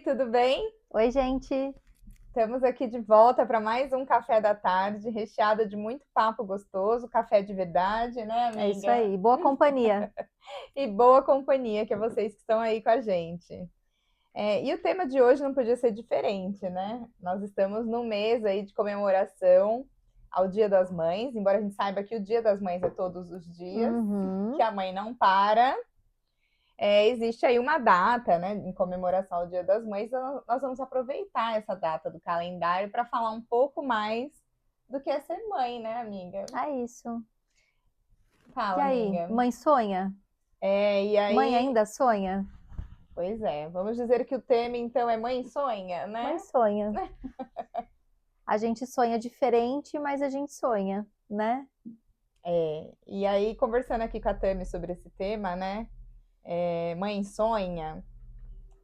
tudo bem? Oi, gente. Estamos aqui de volta para mais um café da tarde, recheado de muito papo gostoso, café de verdade, né, É isso amiga? aí. Boa companhia. E boa companhia, que é vocês que estão aí com a gente. E o tema de hoje não podia ser diferente, né? Nós estamos no mês aí de comemoração ao Dia das Mães, embora a gente saiba que o Dia das Mães é todos os dias, que Uhum. a mãe não para. Existe aí uma data, né, em comemoração ao Dia das Mães. Nós vamos aproveitar essa data do calendário para falar um pouco mais do que é ser mãe, né, amiga? É isso. E Fala, aí, amiga. mãe sonha? E Mãe aí, ainda sonha? pois é, vamos dizer que o tema então é Mãe Sonha, Mãe né? sonha. A gente sonha diferente, mas a gente sonha, né? E aí, conversando aqui com a Tami sobre esse tema, né? Mãe sonha.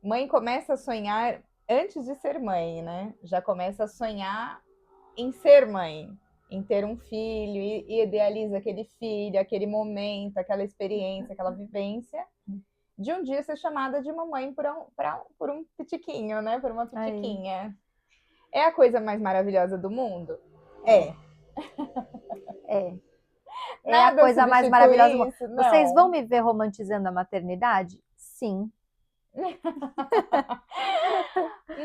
Mãe começa a sonhar antes de ser mãe, né? Já começa a sonhar em ser mãe, em ter um filho e idealiza aquele filho, aquele momento, aquela experiência, aquela vivência de um dia ser chamada de mamãe por um pitiquinho, né? Por uma Aí, pitiquinha. É a coisa mais maravilhosa do mundo? é, É. é. É a Nada coisa mais maravilhosa do substitui mundo. isso? Vocês vão Não. me ver romantizando a maternidade? Sim.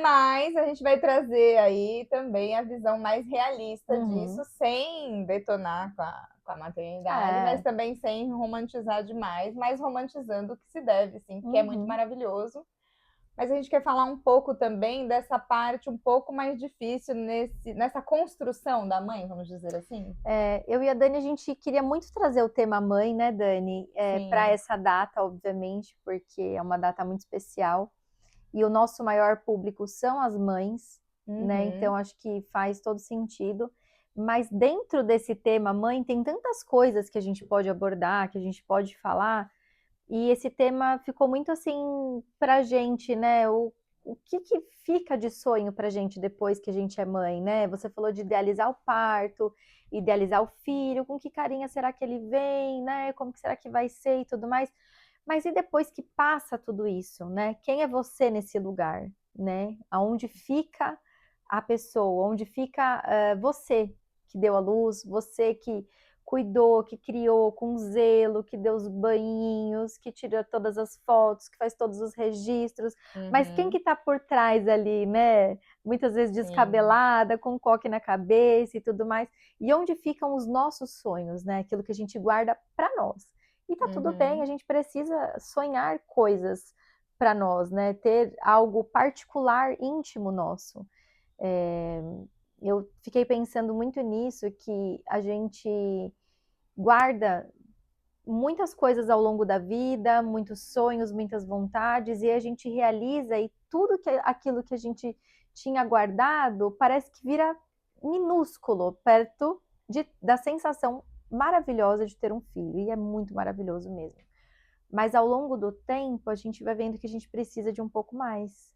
Mas a gente vai trazer aí também a visão mais realista disso, Uhum. sem detonar com a maternidade, mas É. também sem romantizar demais, mas romantizando o que se deve, sim, que é muito Uhum. maravilhoso. Mas a gente quer falar um pouco também dessa parte um pouco mais difícil nessa construção da mãe, vamos dizer assim? Eu e a Dani, a gente queria muito trazer o tema mãe, né, Dani, para Sim. essa data, obviamente, porque é uma data muito especial. E o nosso maior público são as mães, né? Então Uhum. acho que faz todo sentido. Mas dentro desse tema mãe, tem tantas coisas que a gente pode abordar, que a gente pode falar, e esse tema ficou muito assim pra gente, né? O que que fica de sonho pra gente depois que a gente é mãe, né? Você falou de idealizar o parto, idealizar o filho, com que carinha será que ele vem, né? Como que será que vai ser e tudo mais. Mas e depois que passa tudo isso, né? Quem é você nesse lugar, né? Aonde fica a pessoa, onde fica você que deu a luz, você que cuidou, que criou com zelo, que deu os banhinhos, que tira todas as fotos, que faz todos os registros, mas quem Uhum. que tá por trás ali, né? Muitas vezes Sim. descabelada, com coque na cabeça e tudo mais. E onde ficam os nossos sonhos, né? Aquilo que a gente guarda para nós. E tá tudo bem, Uhum. a gente precisa sonhar coisas para nós, né? Ter algo particular, íntimo nosso. É, eu fiquei pensando muito nisso, que a gente guarda muitas coisas ao longo da vida, muitos sonhos, muitas vontades, e a gente realiza e tudo que aquilo que a gente tinha guardado parece que vira minúsculo perto da sensação maravilhosa de ter um filho, e é muito maravilhoso mesmo. Mas ao longo do tempo, a gente vai vendo que a gente precisa de um pouco mais,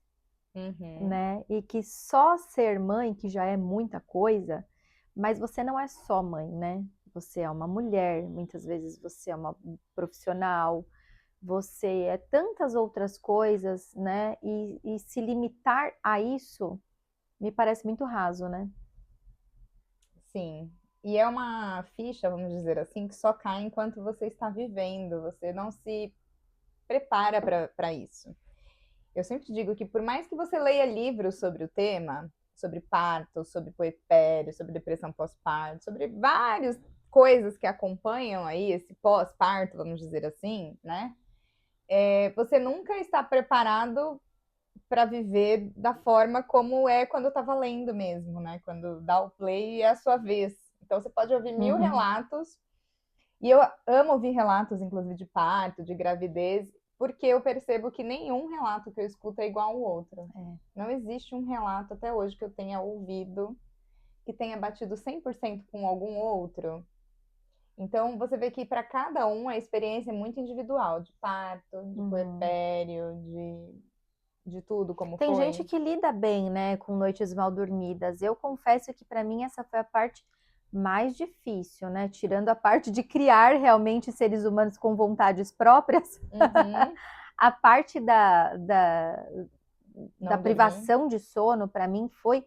Uhum. né? E que só ser mãe, que já é muita coisa, mas você não é só mãe, né? Você é uma mulher, muitas vezes você é uma profissional, você é tantas outras coisas, né? E se limitar a isso me parece muito raso, né? Sim. E é uma ficha, vamos dizer assim, que só cai enquanto você está vivendo, você não se prepara para isso. Eu sempre digo que por mais que você leia livros sobre o tema, sobre parto, sobre puerpério, sobre depressão pós-parto, sobre várias coisas que acompanham aí esse pós-parto, vamos dizer assim, né? Você nunca está preparado para viver da forma como é quando estava lendo mesmo, né? Quando dá o play é a sua vez. Então você pode ouvir mil Uhum. relatos, e eu amo ouvir relatos, inclusive de parto, de gravidez, porque eu percebo que nenhum relato que eu escuto é igual ao outro. É. Não existe um relato até hoje que eu tenha ouvido que tenha batido 100% com algum outro. Então, você vê que para cada um a experiência é muito individual, de parto, de Uhum. puerpério, de tudo como Tem gente foi. que lida bem, né, com noites mal dormidas. Eu confesso que para mim essa foi a parte mais difícil, né? Tirando a parte de criar realmente seres humanos com vontades próprias, Uhum. a parte da Não dormir. privação de sono, para mim, foi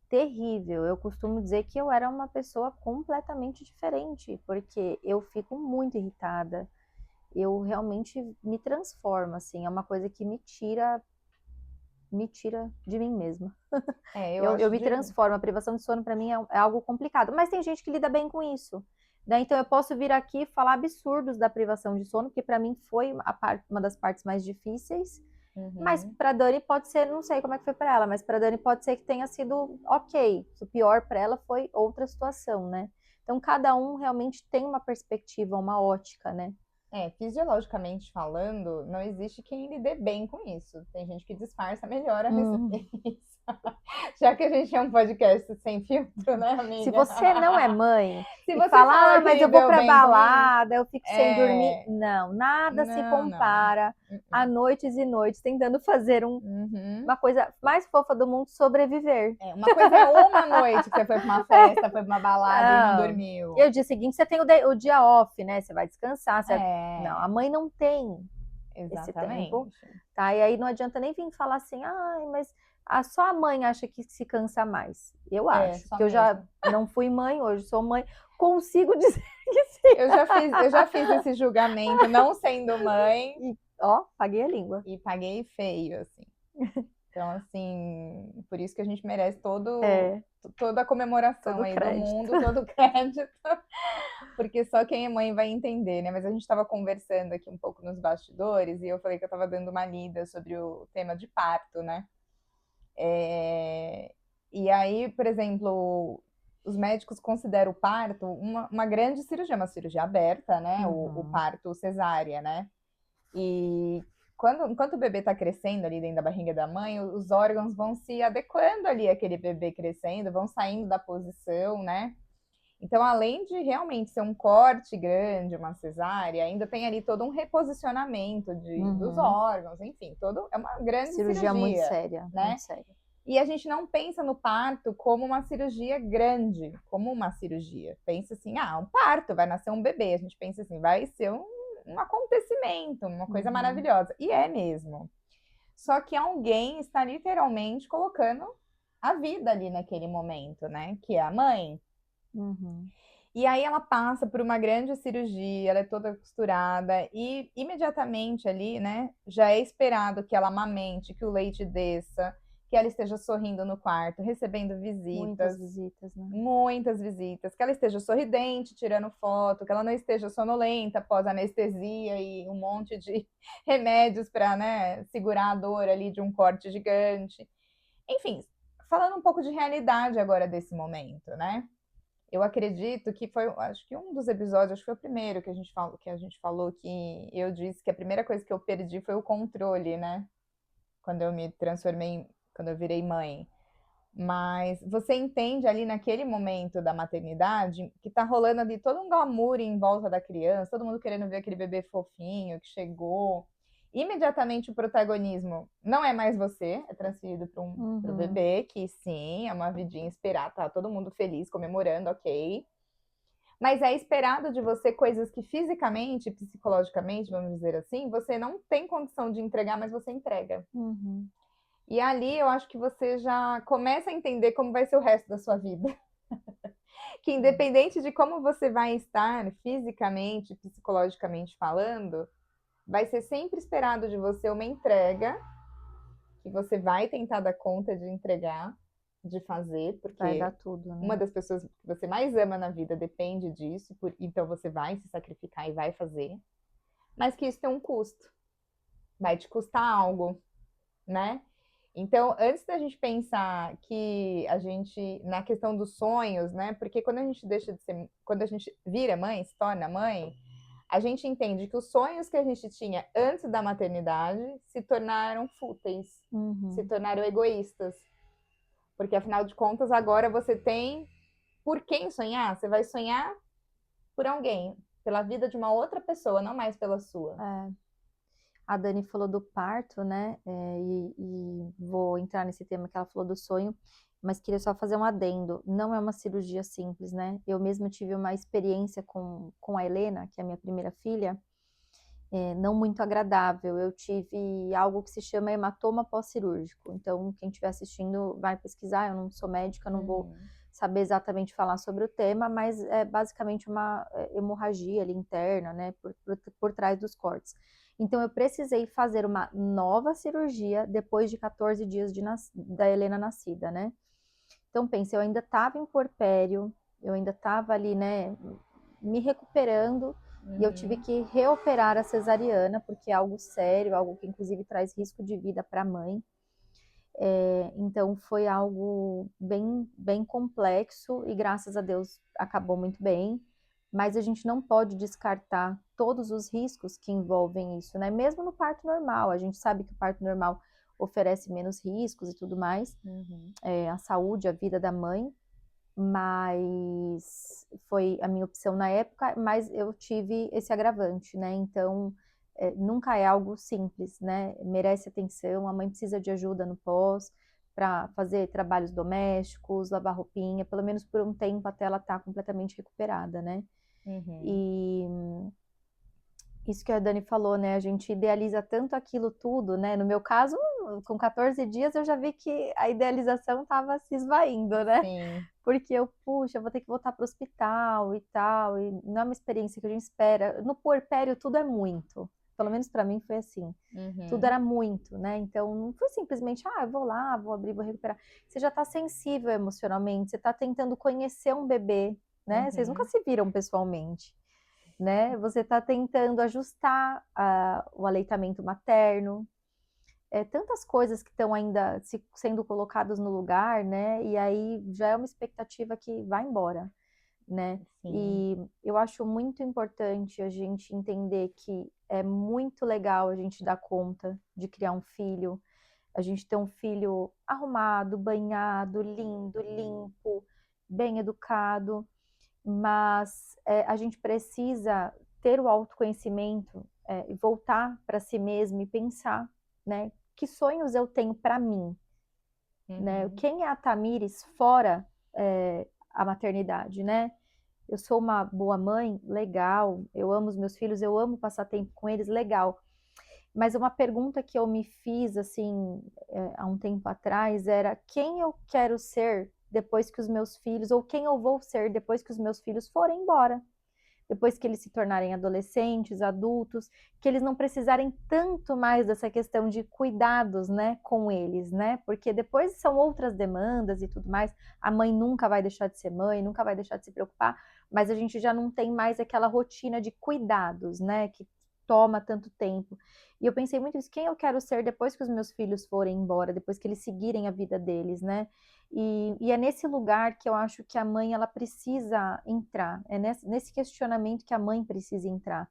terrível. Eu costumo dizer que eu era uma pessoa completamente diferente, porque eu fico muito irritada. Eu realmente me transformo, assim, é uma coisa que me tira de mim mesma. Eu Eu acho me transformo. A privação de sono para mim é algo complicado, mas tem gente que lida bem com isso. Né? Então eu posso vir aqui e falar absurdos da privação de sono, que para mim foi uma das partes mais difíceis. Mas Uhum. para Dani pode ser, não sei como é que foi para ela, mas para Dani pode ser que tenha sido ok. O pior para ela foi outra situação, né? Então cada um realmente tem uma perspectiva, uma ótica, né? Fisiologicamente falando, não existe quem lide bem com isso. Tem gente que disfarça melhor a Hum. respeito. Já que a gente é um podcast sem filtro, né, Se amiga? você não é mãe Se e você fala, fala ah, que mas eu vou lidou pra bem com isso, balada, eu fico sem dormir. é. Não, nada se Não, não. compara a Uh-uh. noites e noites tentando fazer Uhum. uma coisa mais fofa do mundo, sobreviver. Uma coisa é uma noite que você foi pra uma festa, foi pra uma balada e não Não. E dormiu. o dia seguinte você tem o dia off, né? Você vai descansar. Não, a É, mãe não tem esse tempo, exatamente. tá? E aí não adianta nem vir falar assim, ai, mas só a mãe acha que se cansa mais. Eu acho, Só porque eu já mesmo. não fui mãe, hoje sou mãe, consigo dizer que sim. Eu já fiz esse julgamento, não sendo mãe, E, ó, paguei a língua. e paguei feio, assim. Então, assim, por isso que a gente merece É, toda a comemoração todo aí do crédito. mundo, todo o crédito, porque só quem é mãe vai entender, né? Mas a gente estava conversando aqui um pouco nos bastidores e eu falei que eu estava dando uma lida sobre o tema de parto, né? E aí, por exemplo, os médicos consideram o parto uma grande cirurgia, uma cirurgia aberta, né? O Uhum. parto cesárea, né? E enquanto o bebê está crescendo ali dentro da barriga da mãe, os órgãos vão se adequando ali àquele bebê crescendo, vão saindo da posição, né? Então, além de realmente ser um corte grande, uma cesárea, ainda tem ali todo um reposicionamento dos Uhum. órgãos, enfim, é uma grande Cirurgia muito cirurgia, séria, né? muito séria. E a gente não pensa no parto como uma cirurgia grande, como uma cirurgia. Pensa assim, um parto, vai nascer um bebê. A gente pensa assim, vai ser um acontecimento, uma coisa Uhum. maravilhosa. E é mesmo. Só que alguém está literalmente colocando a vida ali naquele momento, né? Que é a mãe. Uhum. E aí ela passa por uma grande cirurgia, ela é toda costurada e imediatamente ali, né, já é esperado que ela amamente, que o leite desça, que ela esteja sorrindo no quarto, recebendo Muitas visitas, visitas, né? muitas visitas, que ela esteja sorridente, tirando foto, que ela não esteja sonolenta após anestesia e um monte de remédios para, né, segurar a dor ali de um corte gigante. Enfim, falando um pouco de realidade agora desse momento, né? Eu acredito que foi, acho que um dos episódios, acho que foi o primeiro que a gente falou que eu disse que a primeira coisa que eu perdi foi o controle, né? Quando eu me transformei, quando eu virei mãe. Mas você entende ali naquele momento da maternidade que tá rolando ali todo um glamour em volta da criança, todo mundo querendo ver aquele bebê fofinho que chegou. Imediatamente o protagonismo não é mais você, é transferido para o Uhum. bebê, que sim, é uma vidinha esperada, tá todo mundo feliz, comemorando, ok. Mas é esperado de você coisas que fisicamente, psicologicamente, vamos dizer assim, você não tem condição de entregar, mas você entrega. Uhum. E ali eu acho que você já começa a entender como vai ser o resto da sua vida. Que independente de como você vai estar fisicamente, psicologicamente falando, vai ser sempre esperado de você uma entrega que você vai tentar dar conta de entregar, de fazer, Vai dar porque tudo, uma né? das pessoas que você mais ama na vida depende disso, então você vai se sacrificar e vai fazer, mas que isso tem um custo, vai te custar algo, né? Então, antes da gente pensar que a gente, na questão dos sonhos, né? Porque quando a gente deixa de ser, quando a gente vira mãe, se torna mãe, a gente entende que os sonhos que a gente tinha antes da maternidade se tornaram fúteis, se Uhum. tornaram egoístas. Porque afinal de contas, agora você tem por quem sonhar. Você vai sonhar por alguém, pela vida de uma outra pessoa, não mais pela sua. É. A Dani falou do parto, né? E vou entrar nesse tema que ela falou do sonho, mas queria só fazer um adendo. Não é uma cirurgia simples, né? Eu mesma tive uma experiência com a Helena, que é a minha primeira filha. não muito agradável. Eu tive algo que se chama hematoma pós-cirúrgico. Então, quem estiver assistindo vai pesquisar. Eu não sou médica, não vou saber exatamente falar sobre o tema, mas é basicamente uma hemorragia ali interna, né, por trás dos cortes. Então, eu precisei fazer uma nova cirurgia depois de 14 dias da Helena nascida, né? Então, pensa, eu ainda estava em puerpério, eu ainda estava ali, né, me recuperando, e eu tive que reoperar a cesariana, porque é algo sério, algo que inclusive traz risco de vida para a mãe. Então foi algo bem, bem complexo e graças a Deus acabou muito bem. Mas a gente não pode descartar todos os riscos que envolvem isso, né? Mesmo no parto normal, a gente sabe que o parto normal oferece menos riscos e tudo mais, a saúde, a vida da mãe, mas foi a minha opção na época, mas eu tive esse agravante, né? Então, nunca é algo simples, né? Merece atenção, a mãe precisa de ajuda no pós, para fazer trabalhos domésticos, lavar roupinha, pelo menos por um tempo até ela estar completamente recuperada, né? E isso que a Dani falou, né? A gente idealiza tanto aquilo tudo, né? No meu caso, com 14 dias eu já vi que a idealização estava se esvaindo, né? Sim. Porque eu, puxa, vou ter que voltar para o hospital e tal, e não é uma experiência que a gente espera. No puerpério tudo é muito. Pelo menos para mim foi assim. Tudo era muito, né? Então não foi simplesmente, eu vou lá, vou abrir, vou recuperar. Você já está sensível emocionalmente, você está tentando conhecer um bebê, né? Vocês nunca se viram pessoalmente, né? Você está tentando ajustar o aleitamento materno, tantas coisas que estão ainda sendo colocadas no lugar, né? E aí já é uma expectativa que vai embora, né? Sim. E eu acho muito importante a gente entender que é muito legal a gente dar conta de criar um filho, a gente ter um filho arrumado, banhado, lindo, limpo, bem educado, mas a gente precisa ter o autoconhecimento e voltar para si mesmo e pensar, né? Que sonhos eu tenho para mim, né? Quem é a Tamires fora a maternidade, né? Eu sou uma boa mãe, legal. Eu amo os meus filhos, eu amo passar tempo com eles, legal. Mas uma pergunta que eu me fiz, assim, há um tempo atrás era quem eu quero ser depois que os meus filhos, ou quem eu vou ser depois que os meus filhos forem embora. Depois que eles se tornarem adolescentes, adultos, que eles não precisarem tanto mais dessa questão de cuidados, né, com eles, né? Porque depois são outras demandas e tudo mais. A mãe nunca vai deixar de ser mãe, nunca vai deixar de se preocupar, mas a gente já não tem mais aquela rotina de cuidados, né, que toma tanto tempo. E eu pensei muito isso, quem eu quero ser depois que os meus filhos forem embora, depois que eles seguirem a vida deles, né? E é nesse lugar que eu acho que a mãe ela precisa entrar, é nesse questionamento que a mãe precisa entrar,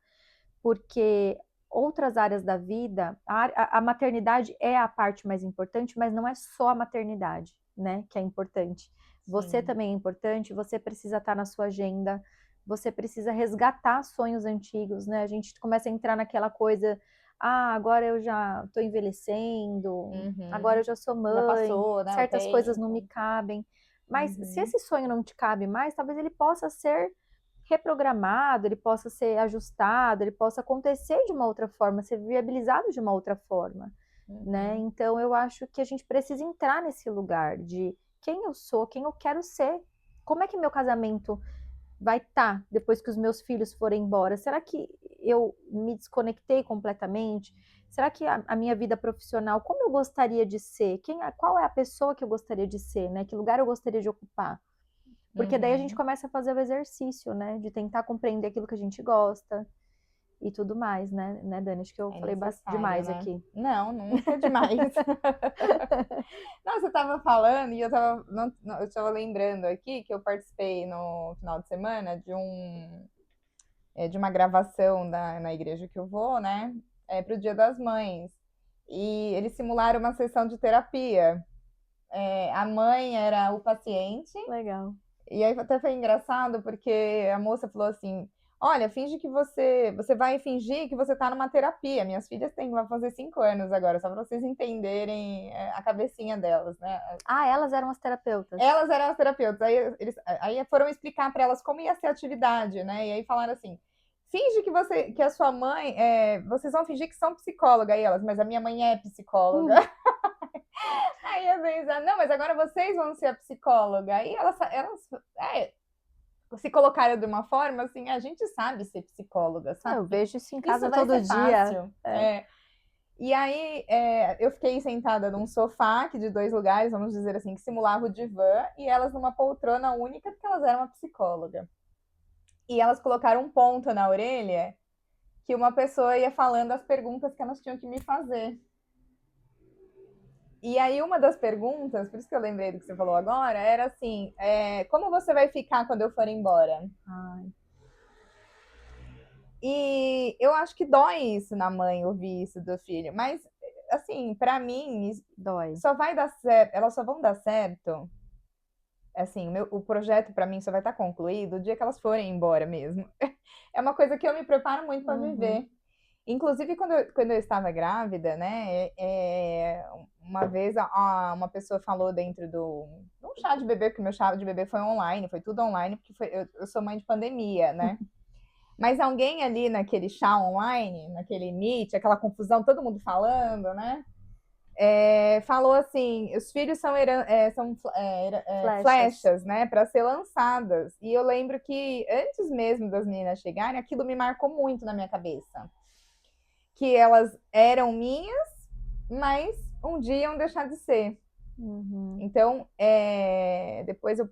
porque outras áreas da vida, a maternidade é a parte mais importante, mas não é só a maternidade, né, que é importante. Você também é importante, você precisa estar na sua agenda, você precisa resgatar sonhos antigos, né? A gente começa a entrar naquela coisa, agora eu já estou envelhecendo, agora eu já sou mãe, Já passou, né, certas coisas não me cabem. Mas se esse sonho não te cabe mais, talvez ele possa ser reprogramado, ele possa ser ajustado, ele possa acontecer de uma outra forma, ser viabilizado de uma outra forma, né? Então eu acho que a gente precisa entrar nesse lugar de quem eu sou, quem eu quero ser, como é que meu casamento vai estar depois que os meus filhos forem embora? Será que eu me desconectei completamente? Será que a minha vida profissional, como eu gostaria de ser? Qual é a pessoa que eu gostaria de ser, né? Que lugar eu gostaria de ocupar? Porque daí a gente começa a fazer o exercício, né? De tentar compreender aquilo que a gente gosta e tudo mais, né, Dani? Acho que eu falei demais, né? aqui. Não, nunca é demais. Não, você estava falando e eu estava lembrando aqui que eu participei no final de semana de uma gravação na igreja que eu vou, né? Para o Dia das Mães. E eles simularam uma sessão de terapia. A mãe era o paciente. Legal. E aí até foi engraçado porque a moça falou assim: olha, finge que você vai fingir que você tá numa terapia. Minhas filhas vão fazer 5 anos agora, só para vocês entenderem a cabecinha delas, né? Elas eram as terapeutas. Elas eram as terapeutas. Aí foram explicar para elas como ia ser a atividade, né? E aí falaram assim: finge que a sua mãe, vocês vão fingir que são psicóloga, aí elas, mas a minha mãe é psicóloga. Aí às vezes, não, mas agora vocês vão ser a psicóloga. Aí elas se colocaram de uma forma assim, a gente sabe ser psicóloga, sabe? Eu vejo isso em Isso casa vai todo ser dia. fácil. E aí eu fiquei sentada num sofá, que de 2 lugares, vamos dizer assim, que simulava o divã, e elas numa poltrona única, porque elas eram uma psicóloga. E elas colocaram um ponto na orelha, que uma pessoa ia falando as perguntas que elas tinham que me fazer. E aí uma das perguntas, por isso que eu lembrei do que você falou agora, era assim, como você vai ficar quando eu for embora? Ai, E eu acho que dói isso na mãe, ouvir isso do filho. Mas, assim, pra mim, dói. só vai dar certo, elas só vão dar certo. Assim, o projeto pra mim só vai estar concluído o dia que elas forem embora mesmo. É uma coisa que eu me preparo muito pra viver. Inclusive, quando eu estava grávida, né? Uma vez uma pessoa falou dentro de um chá de bebê, porque o meu chá de bebê foi online, foi tudo online, porque eu sou mãe de pandemia, né? Mas alguém ali naquele chá online, naquele Meet, aquela confusão, todo mundo falando, né? Falou assim: os filhos são flechas, né, para ser lançadas. E eu lembro que antes mesmo das meninas chegarem, aquilo me marcou muito na minha cabeça. Que elas eram minhas, mas um dia iam deixar de ser. Então, depois eu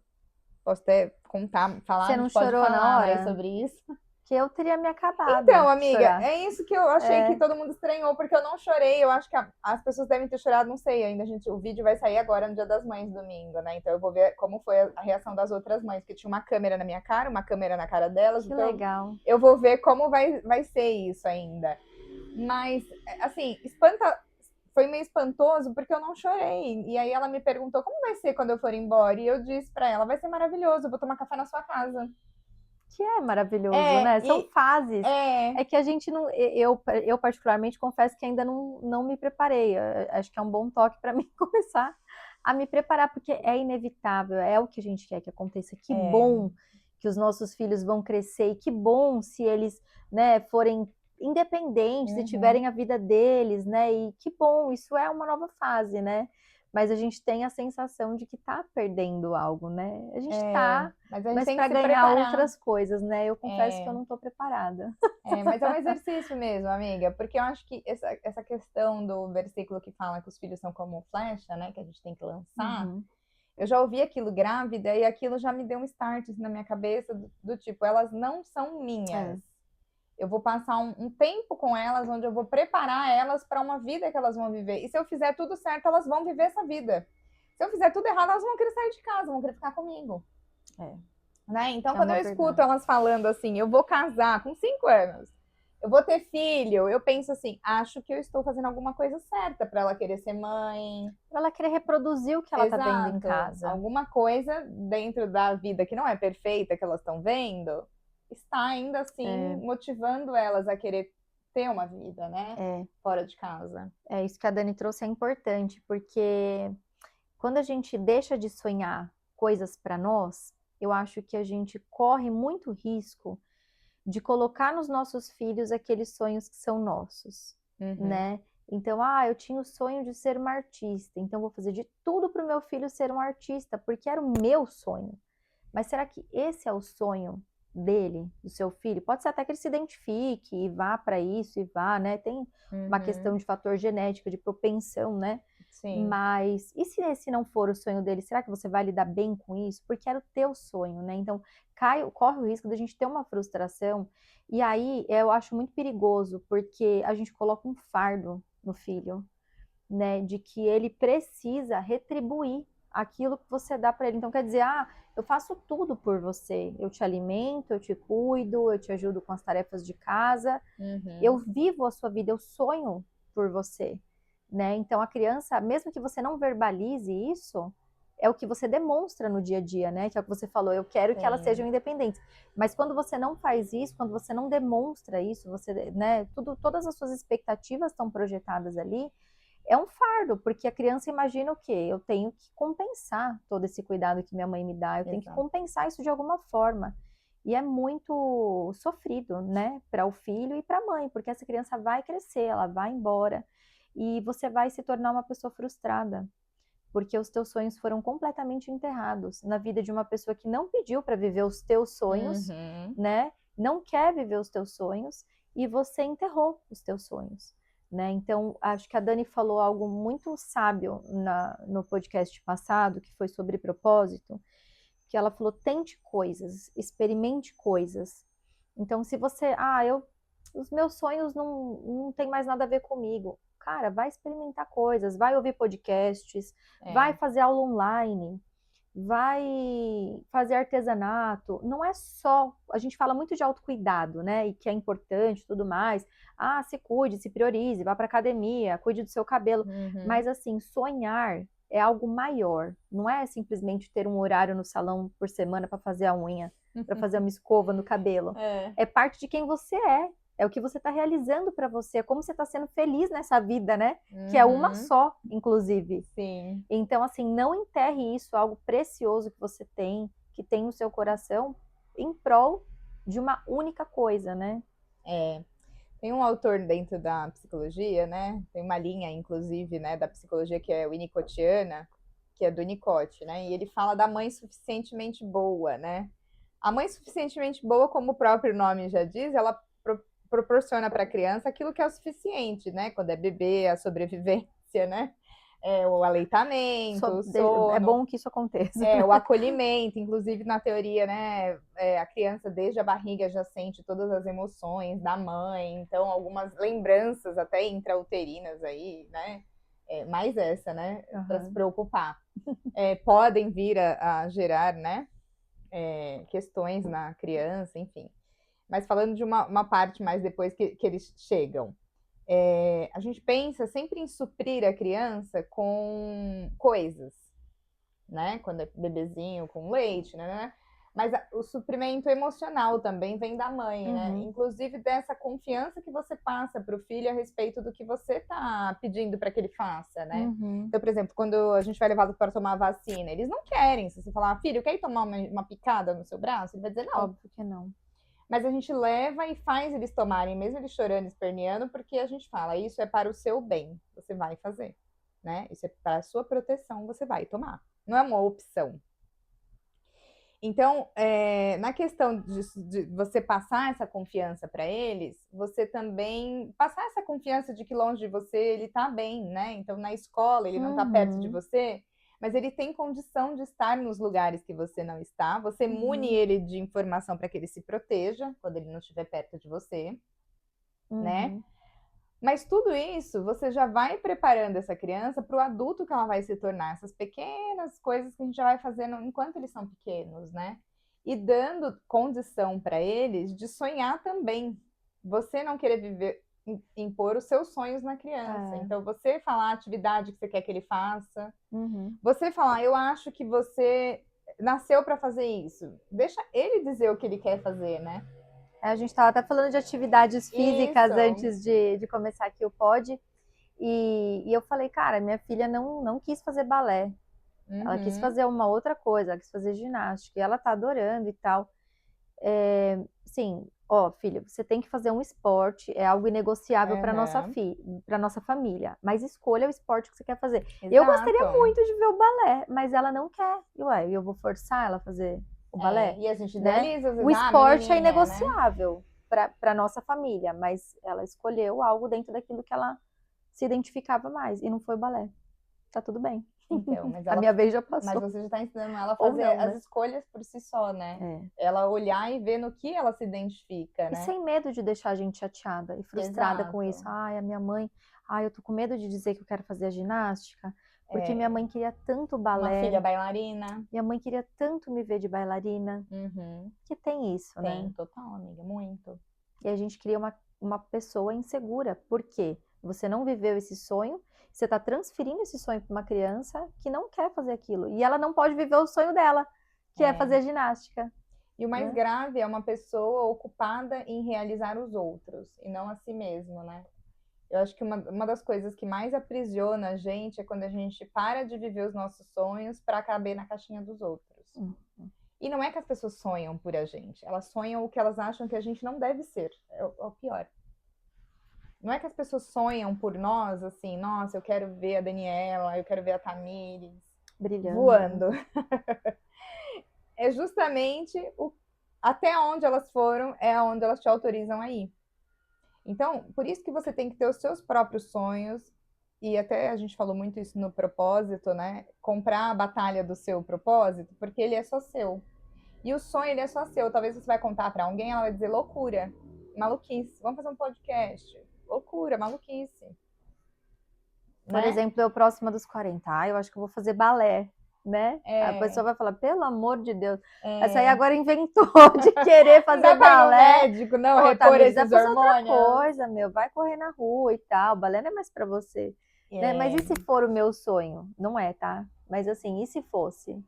posso até contar, falar, Você a não gente pode chorou na falar mais hora? sobre isso. Que eu teria me acabado Então, de amiga, chorar. é isso que eu achei que todo mundo estranhou, porque eu não chorei. Eu acho que as pessoas devem ter chorado, não sei ainda, gente. O vídeo vai sair agora no Dia das Mães, domingo, né? Então eu vou ver como foi a reação das outras mães, porque tinha uma câmera na minha cara, uma câmera na cara delas. Que então legal. eu vou ver como vai ser isso ainda. Mas, assim, foi meio espantoso porque eu não chorei. E aí ela me perguntou como vai ser quando eu for embora. E eu disse pra ela, vai ser maravilhoso, eu vou tomar café na sua casa. Que é maravilhoso, né? São fases. É que a gente não. Eu particularmente confesso que ainda não me preparei. Acho que é um bom toque para mim começar a me preparar, porque é inevitável, é o que a gente quer que aconteça. Que bom que os nossos filhos vão crescer, e que bom se eles, né, forem independentes e tiverem a vida deles, né? E que bom, isso é uma nova fase, né? Mas a gente tem a sensação de que tá perdendo algo, né? A gente tá, mas para ganhar outras coisas, né? Eu confesso que eu não tô preparada. Mas é um exercício mesmo, amiga, porque eu acho que essa questão do versículo que fala que os filhos são como flecha, né? Que a gente tem que lançar. Eu já ouvi aquilo grávida e aquilo já me deu um start assim, na minha cabeça do tipo, elas não são minhas. Eu vou passar um tempo com elas, onde eu vou preparar elas para uma vida que elas vão viver. E se eu fizer tudo certo, elas vão viver essa vida. Se eu fizer tudo errado, elas vão querer sair de casa, vão querer ficar comigo. Né? Então, quando eu escuto elas falando assim, eu vou casar com 5 anos, eu vou ter filho, eu penso assim, acho que eu estou fazendo alguma coisa certa para ela querer ser mãe. Para ela querer reproduzir o que ela tá vendo em casa. Alguma coisa dentro da vida que não é perfeita, que elas estão vendo, está ainda assim motivando elas a querer ter uma vida, né? Fora de casa. Isso que a Dani trouxe é importante, porque quando a gente deixa de sonhar coisas para nós, eu acho que a gente corre muito risco de colocar nos nossos filhos aqueles sonhos que são nossos, né? Então, eu tinha o sonho de ser uma artista, então vou fazer de tudo para o meu filho ser um artista, porque era o meu sonho. Mas será que esse é o sonho dele, do seu filho? Pode ser até que ele se identifique e vá para isso e vá, né? Tem uma questão de fator genético, de propensão, né? Sim. Mas e se esse não for o sonho dele, será que você vai lidar bem com isso? Porque era o teu sonho, né? Então, corre o risco da gente ter uma frustração. E aí, eu acho muito perigoso, porque a gente coloca um fardo no filho, né? De que ele precisa retribuir aquilo que você dá para ele. Então, quer dizer, eu faço tudo por você. Eu te alimento, eu te cuido, eu te ajudo com as tarefas de casa. Eu vivo a sua vida, eu sonho por você, né? Então, a criança, mesmo que você não verbalize isso, é o que você demonstra no dia a dia, né? Que é o que você falou, eu quero que elas sejam independentes. Mas quando você não faz isso, quando você não demonstra isso, você, né? Todas as suas expectativas estão projetadas ali. É um fardo, porque a criança imagina o quê? Eu tenho que compensar todo esse cuidado que minha mãe me dá, eu tenho que compensar isso de alguma forma. E é muito sofrido, né, para o filho e para a mãe, porque essa criança vai crescer, ela vai embora e você vai se tornar uma pessoa frustrada, porque os teus sonhos foram completamente enterrados na vida de uma pessoa que não pediu para viver os teus sonhos, Uhum. né? Não quer viver os teus sonhos e você enterrou os teus sonhos, né? Então, acho que a Dani falou algo muito sábio no podcast passado, que foi sobre propósito, que ela falou: tente coisas, experimente coisas. Então, se você, os meus sonhos não tem mais nada a ver comigo. Cara, vai experimentar coisas, vai ouvir podcasts, vai É. fazer aula online, vai fazer artesanato. Não é só, a gente fala muito de autocuidado, né? E que é importante, tudo mais. Ah, se cuide, se priorize, vá para academia, cuide do seu cabelo. Uhum. Mas assim, sonhar é algo maior. Não é simplesmente ter um horário no salão por semana para fazer a unha, para fazer uma escova no cabelo. É. É parte de quem você é. É o que você está realizando para você, é como você está sendo feliz nessa vida, né? Que é uma Uhum. só, inclusive. Sim. Então, assim, não enterre isso, algo precioso que você tem, que tem no seu coração, em prol de uma única coisa, né? É. Tem um autor dentro da psicologia, né? Tem uma linha, inclusive, né, da psicologia que é winnicottiana, que é do Winnicott, né? E ele fala da mãe suficientemente boa, né? A mãe suficientemente boa, como o próprio nome já diz, ela proporciona para a criança aquilo que é o suficiente, né? Quando é bebê, a sobrevivência, né? O aleitamento, o É sono, bom que isso aconteça. o acolhimento, inclusive na teoria, né? A criança desde a barriga já sente todas as emoções da mãe, então algumas lembranças até intrauterinas aí, né? Mais essa, né? Para se Uhum. preocupar. Podem vir a gerar, né? Questões na criança, enfim. Mas falando de uma parte mais depois que eles chegam. A gente pensa sempre em suprir a criança com coisas, né? Quando é bebezinho, com leite, né? Mas o suprimento emocional também vem da mãe, né? Uhum. Inclusive dessa confiança que você passa para o filho a respeito do que você está pedindo para que ele faça, né? Uhum. Então, por exemplo, quando a gente vai levá-lo para tomar a vacina, eles não querem. Se você falar, filho, quer ir tomar uma picada no seu braço? Ele vai dizer não. Óbvio que não. Mas a gente leva e faz eles tomarem, mesmo eles chorando, esperneando, porque a gente fala, isso é para o seu bem, você vai fazer, né? Isso é para a sua proteção, você vai tomar. Não é uma opção. Então, na questão de você passar essa confiança para eles, você também passar essa confiança de que longe de você ele está bem, né? Então, na escola ele não está perto de você, mas ele tem condição de estar nos lugares que você não está. Você mune ele de informação para que ele se proteja quando ele não estiver perto de você, né? Mas tudo isso você já vai preparando essa criança para o adulto que ela vai se tornar, essas pequenas coisas que a gente já vai fazendo enquanto eles são pequenos, né? E dando condição para eles de sonhar também. Você não querer viver, impor os seus sonhos na criança. Então, você falar a atividade que você quer que ele faça. Você falar, eu acho que você nasceu para fazer isso. Deixa ele dizer o que ele quer fazer, né? A gente estava até falando de atividades físicas Isso. antes de começar aqui o pod. E eu falei, cara, minha filha não quis fazer balé. Ela quis fazer uma outra coisa, ela quis fazer ginástica. E ela tá adorando e tal. Sim, ó, filha, você tem que fazer um esporte, é algo inegociável para nossa família. Mas escolha o esporte que você quer fazer. Exato. Eu gostaria muito de ver o balé, mas ela não quer. E ué, eu vou forçar ela a fazer o balé? E a gente Né? idealiza, às vezes, O esporte é né? inegociável para nossa família, mas ela escolheu algo dentro daquilo que ela se identificava mais, e não foi o balé. Tá tudo bem. Então, mas A minha vez já passou. Mas você já está ensinando ela a Ou fazer não, as né? escolhas por si só, né? Ela olhar e ver no que ela se identifica, E né? sem medo de deixar a gente chateada e frustrada com Exato. isso. Ai, a minha mãe, eu tô com medo de dizer que eu quero fazer a ginástica, porque minha mãe queria tanto balé. Uma filha bailarina. Minha mãe queria tanto me ver de bailarina. Que tem isso, né? Tem, total, amiga, muito. E a gente cria uma pessoa insegura. Por quê? Você não viveu esse sonho, você está transferindo esse sonho para uma criança que não quer fazer aquilo. E ela não pode viver o sonho dela, que é fazer ginástica. E o mais grave é uma pessoa ocupada em realizar os outros e não a si mesmo, né? Eu acho que uma das coisas que mais aprisiona a gente é quando a gente para de viver os nossos sonhos para caber na caixinha dos outros. E não é que as pessoas sonham por a gente, elas sonham o que elas acham que a gente não deve ser. É o pior. Não é que as pessoas sonham por nós, assim, nossa, eu quero ver a Daniela, eu quero ver a Tamires Brilhando. voando. É justamente até onde elas foram, é onde elas te autorizam a ir. Então, por isso que você tem que ter os seus próprios sonhos, e até a gente falou muito isso no propósito, né? Comprar a batalha do seu propósito, porque ele é só seu. E o sonho, ele é só seu. Talvez você vai contar para alguém, ela vai dizer loucura, maluquice. Vamos fazer um podcast. Loucura, maluquice. Por Né? exemplo, eu próxima dos 40, eu acho que eu vou fazer balé, né? A pessoa vai falar, pelo amor de Deus, essa aí agora inventou de querer fazer não dá pra ir no balé. médico, não, Pô, repor Tamires, esses vai fazer hormônios. outra coisa, meu, vai correr na rua e tal, balé não é mais pra você. Né? Mas e se for o meu sonho? Não é, tá? Mas assim, e se fosse?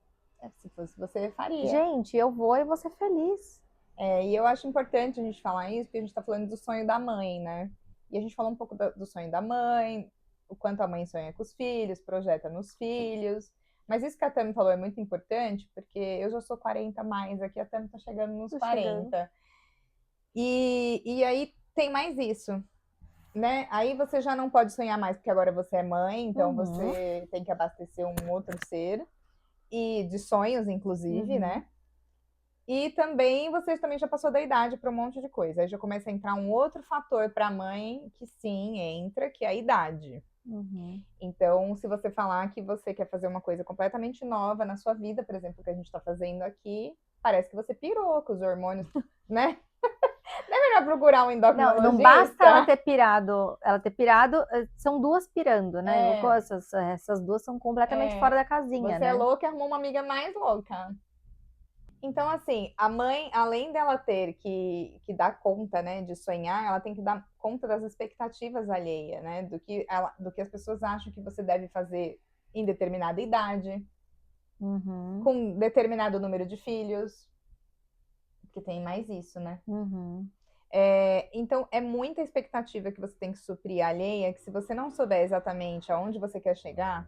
Se fosse você, faria. Gente, eu vou e vou ser feliz. E eu acho importante a gente falar isso, porque a gente tá falando do sonho da mãe, né? E a gente falou um pouco do sonho da mãe, o quanto a mãe sonha com os filhos, projeta nos filhos. Mas isso que a Tami falou é muito importante, porque eu já sou 40 mais aqui, a Tami tá chegando nos 40. E aí tem mais isso, né? Aí você já não pode sonhar mais, porque agora você é mãe, então você tem que abastecer um outro ser, e de sonhos, inclusive, né? E também você também já passou da idade para um monte de coisa. Aí já começa a entrar um outro fator para a mãe que sim entra, que é a idade. Então, se você falar que você quer fazer uma coisa completamente nova na sua vida, por exemplo, o que a gente está fazendo aqui, parece que você pirou com os hormônios, né? Não é melhor procurar um endocrinologista? Não basta ela ter pirado, são duas pirando, né? Essas duas são completamente fora da casinha, você né? é louca e arrumou uma amiga mais louca. Então, assim, a mãe, além dela ter que dar conta, né, de sonhar, ela tem que dar conta das expectativas alheias, né, do que as pessoas acham que você deve fazer em determinada idade, com determinado número de filhos, porque tem mais isso, né? Então, é muita expectativa que você tem que suprir alheia, que se você não souber exatamente aonde você quer chegar,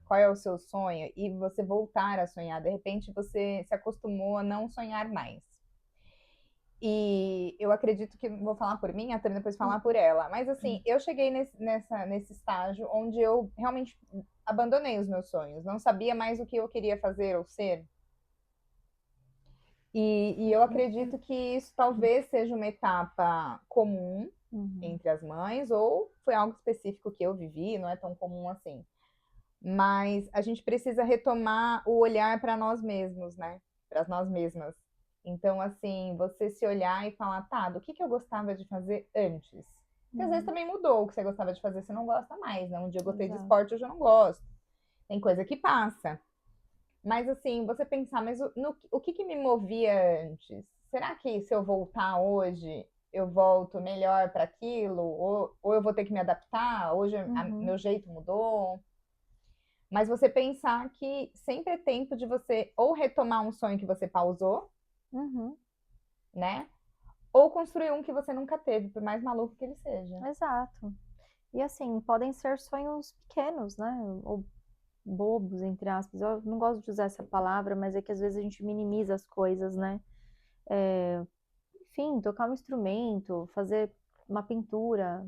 qual é o seu sonho, e você voltar a sonhar, de repente você se acostumou a não sonhar mais. E eu acredito que, vou falar por mim, até depois falar por ela, mas assim, eu cheguei nesse estágio onde eu realmente abandonei os meus sonhos, não sabia mais o que eu queria fazer ou ser. E eu acredito que isso talvez seja uma etapa comum entre as mães, ou foi algo específico que eu vivi, não é tão comum assim. Mas a gente precisa retomar o olhar para nós mesmos, né? Para nós mesmas. Então, assim, você se olhar e falar, tá, do que eu gostava de fazer antes? Porque às vezes também mudou o que você gostava de fazer, você não gosta mais, né? Um dia eu gostei de esporte, hoje eu não gosto. Tem coisa que passa. Mas, assim, você pensar, mas o que me movia antes? Será que se eu voltar hoje, eu volto melhor para aquilo? Ou eu vou ter que me adaptar? Hoje meu jeito mudou? Mas você pensar que sempre é tempo de você ou retomar um sonho que você pausou, né? Ou construir um que você nunca teve, por mais maluco que ele seja. Exato. E assim, podem ser sonhos pequenos, né? Ou bobos, entre aspas. Eu não gosto de usar essa palavra, mas é que às vezes a gente minimiza as coisas, né? Enfim, tocar um instrumento, fazer uma pintura.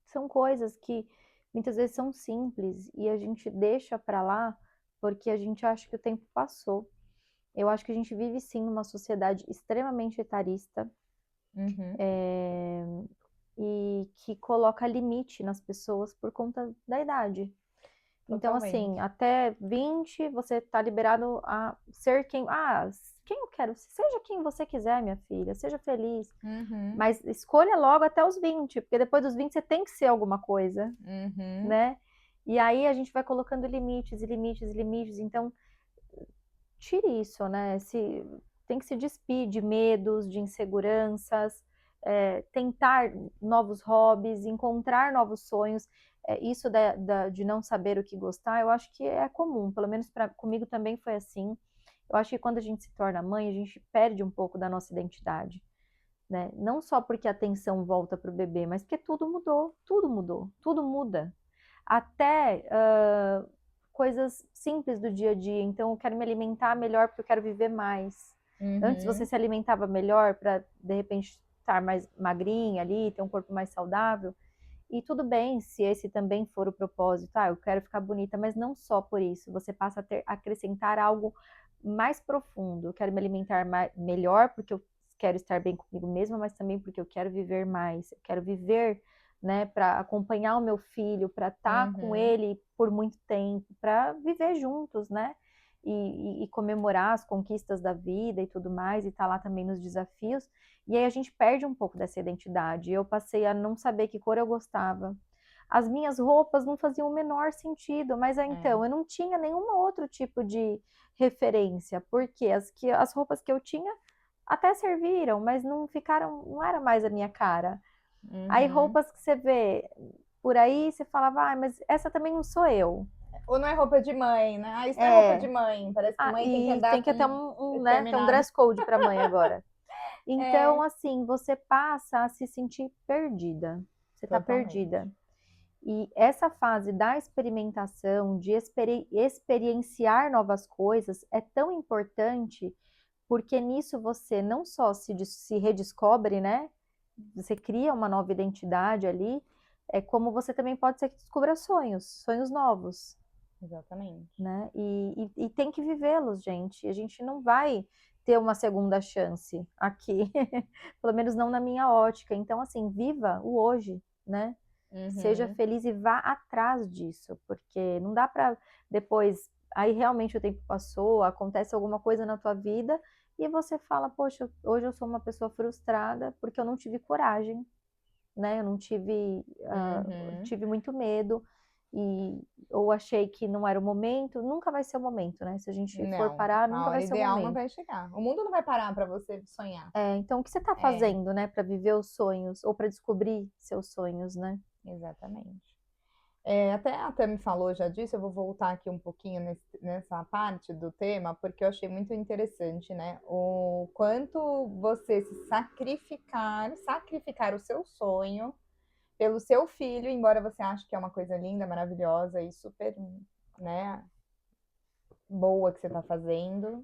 São coisas que muitas vezes são simples e a gente deixa pra lá porque a gente acha que o tempo passou. Eu acho que a gente vive sim numa sociedade extremamente etarista e que coloca limite nas pessoas por conta da idade. Então, assim, até 20 você tá liberado a ser quem eu quero. Seja quem você quiser, minha filha, seja feliz. Mas escolha logo até os 20, porque depois dos 20 você tem que ser alguma coisa, né? E aí a gente vai colocando limites e limites e limites. Então, tire isso, né? Tem que se despir de medos, de inseguranças, tentar novos hobbies, encontrar novos sonhos. Isso de não saber o que gostar, eu acho que é comum, pelo menos comigo também foi assim. Eu acho que quando a gente se torna mãe, a gente perde um pouco da nossa identidade, né? Não só porque a atenção volta para o bebê, mas porque tudo mudou, tudo mudou, tudo muda. Até coisas simples do dia a dia. Então, eu quero me alimentar melhor porque eu quero viver mais. Antes você se alimentava melhor para, de repente, estar mais magrinha ali, ter um corpo mais saudável. E tudo bem se esse também for o propósito, eu quero ficar bonita, mas não só por isso. Você passa a acrescentar algo mais profundo. Eu quero me alimentar melhor porque eu quero estar bem comigo mesma, mas também porque eu quero viver mais. Eu quero viver, né, para acompanhar o meu filho, para estar com ele por muito tempo, para viver juntos, né? E comemorar as conquistas da vida e tudo mais, e estar lá também nos desafios. E aí a gente perde um pouco dessa identidade. Eu passei a não saber que cor eu gostava. As minhas roupas não faziam o menor sentido, mas então eu não tinha nenhum outro tipo de referência, porque as roupas que eu tinha até serviram, mas não ficaram, não era mais a minha cara. Aí roupas que você vê por aí, você falava, mas essa também não sou eu. Ou não é roupa de mãe, né? Isso não é roupa de mãe. Parece que mãe tem que andar tem que ter né, ter um dress code para mãe agora. Então, assim, você passa a se sentir perdida. Você está perdida. E essa fase da experimentação, de experienciar novas coisas, é tão importante, porque nisso você não só se redescobre, né? Você cria uma nova identidade ali, é como você também pode ser que descubra sonhos novos. Exatamente. Né? E tem que vivê-los, gente. A gente não vai ter uma segunda chance aqui, pelo menos não na minha ótica. Então, assim, viva o hoje, né? Seja feliz e vá atrás disso, porque não dá para depois, aí realmente o tempo passou, acontece alguma coisa na tua vida e você fala, poxa, hoje eu sou uma pessoa frustrada porque eu não tive coragem, né? Eu não tive, tive muito medo ou achei que não era o momento. Nunca vai ser o momento, né? Se a gente for parar, nunca vai ser o momento. A hora ideal não vai chegar. O mundo não vai parar para você sonhar. Então, o que você está fazendo, né, para viver os sonhos ou para descobrir seus sonhos, né? Exatamente. Até a Tami falou já disso, eu vou voltar aqui um pouquinho nessa parte do tema, porque eu achei muito interessante, né? O quanto você se sacrificar o seu sonho pelo seu filho, embora você ache que é uma coisa linda, maravilhosa e super, né, boa que você está fazendo,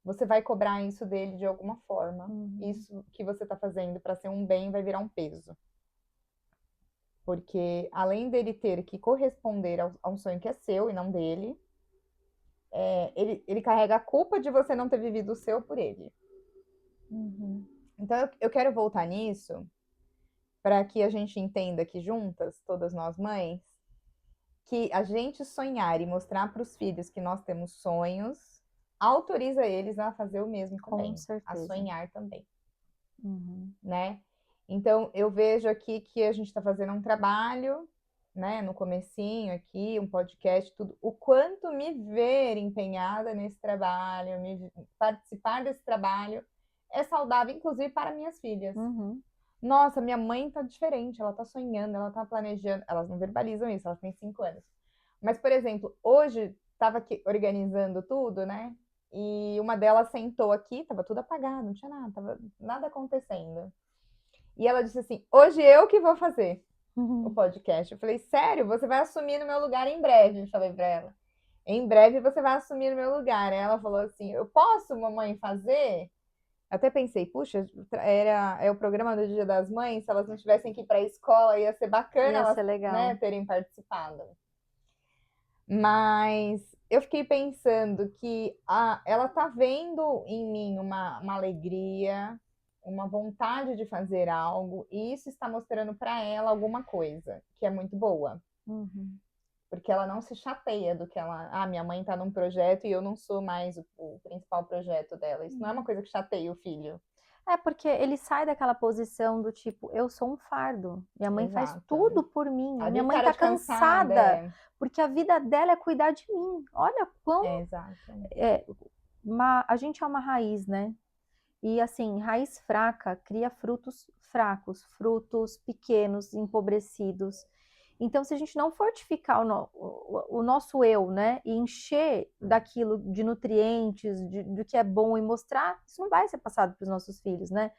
você vai cobrar isso dele de alguma forma. Isso que você está fazendo para ser um bem vai virar um peso. Porque além dele ter que corresponder a um sonho que é seu e não dele, ele carrega a culpa de você não ter vivido o seu por ele. Então eu quero voltar nisso para que a gente entenda aqui juntas, todas nós mães, que a gente sonhar e mostrar para os filhos que nós temos sonhos autoriza eles a fazer o mesmo também, a sonhar também, né? Então, eu vejo aqui que a gente está fazendo um trabalho, né, no comecinho aqui, um podcast, tudo. O quanto me ver empenhada nesse trabalho, participar desse trabalho é saudável, inclusive para minhas filhas. Nossa, minha mãe tá diferente, ela tá sonhando, ela tá planejando. Elas não verbalizam isso, elas têm 5 anos. Mas, por exemplo, hoje estava aqui organizando tudo, né? E uma delas sentou aqui, tava tudo apagado, não tinha nada, tava nada acontecendo. E ela disse assim: hoje eu que vou fazer o podcast. Eu falei: sério? Você vai assumir no meu lugar em breve? Eu falei pra ela: em breve você vai assumir no meu lugar. Aí ela falou assim: eu posso, mamãe, fazer? Até pensei: puxa, é o programa do Dia das Mães. Se elas não tivessem que ir para a escola, ia ser bacana elas, né, terem participado. Mas eu fiquei pensando que ela tá vendo em mim uma alegria, uma vontade de fazer algo, e isso está mostrando para ela alguma coisa que é muito boa. Porque ela não se chateia do que minha mãe tá num projeto e eu não sou mais o principal projeto dela. Isso não é uma coisa que chateia o filho. Porque ele sai daquela posição do tipo, eu sou um fardo. Minha mãe faz tudo por mim. Minha mãe tá cansada, porque a vida dela é cuidar de mim. Olha quão... a gente é uma raiz, né? E assim, raiz fraca cria frutos fracos, frutos pequenos, empobrecidos. Então, se a gente não fortificar o nosso eu, né, e encher daquilo de nutrientes, do que é bom e mostrar, isso não vai ser passado para os nossos filhos, né?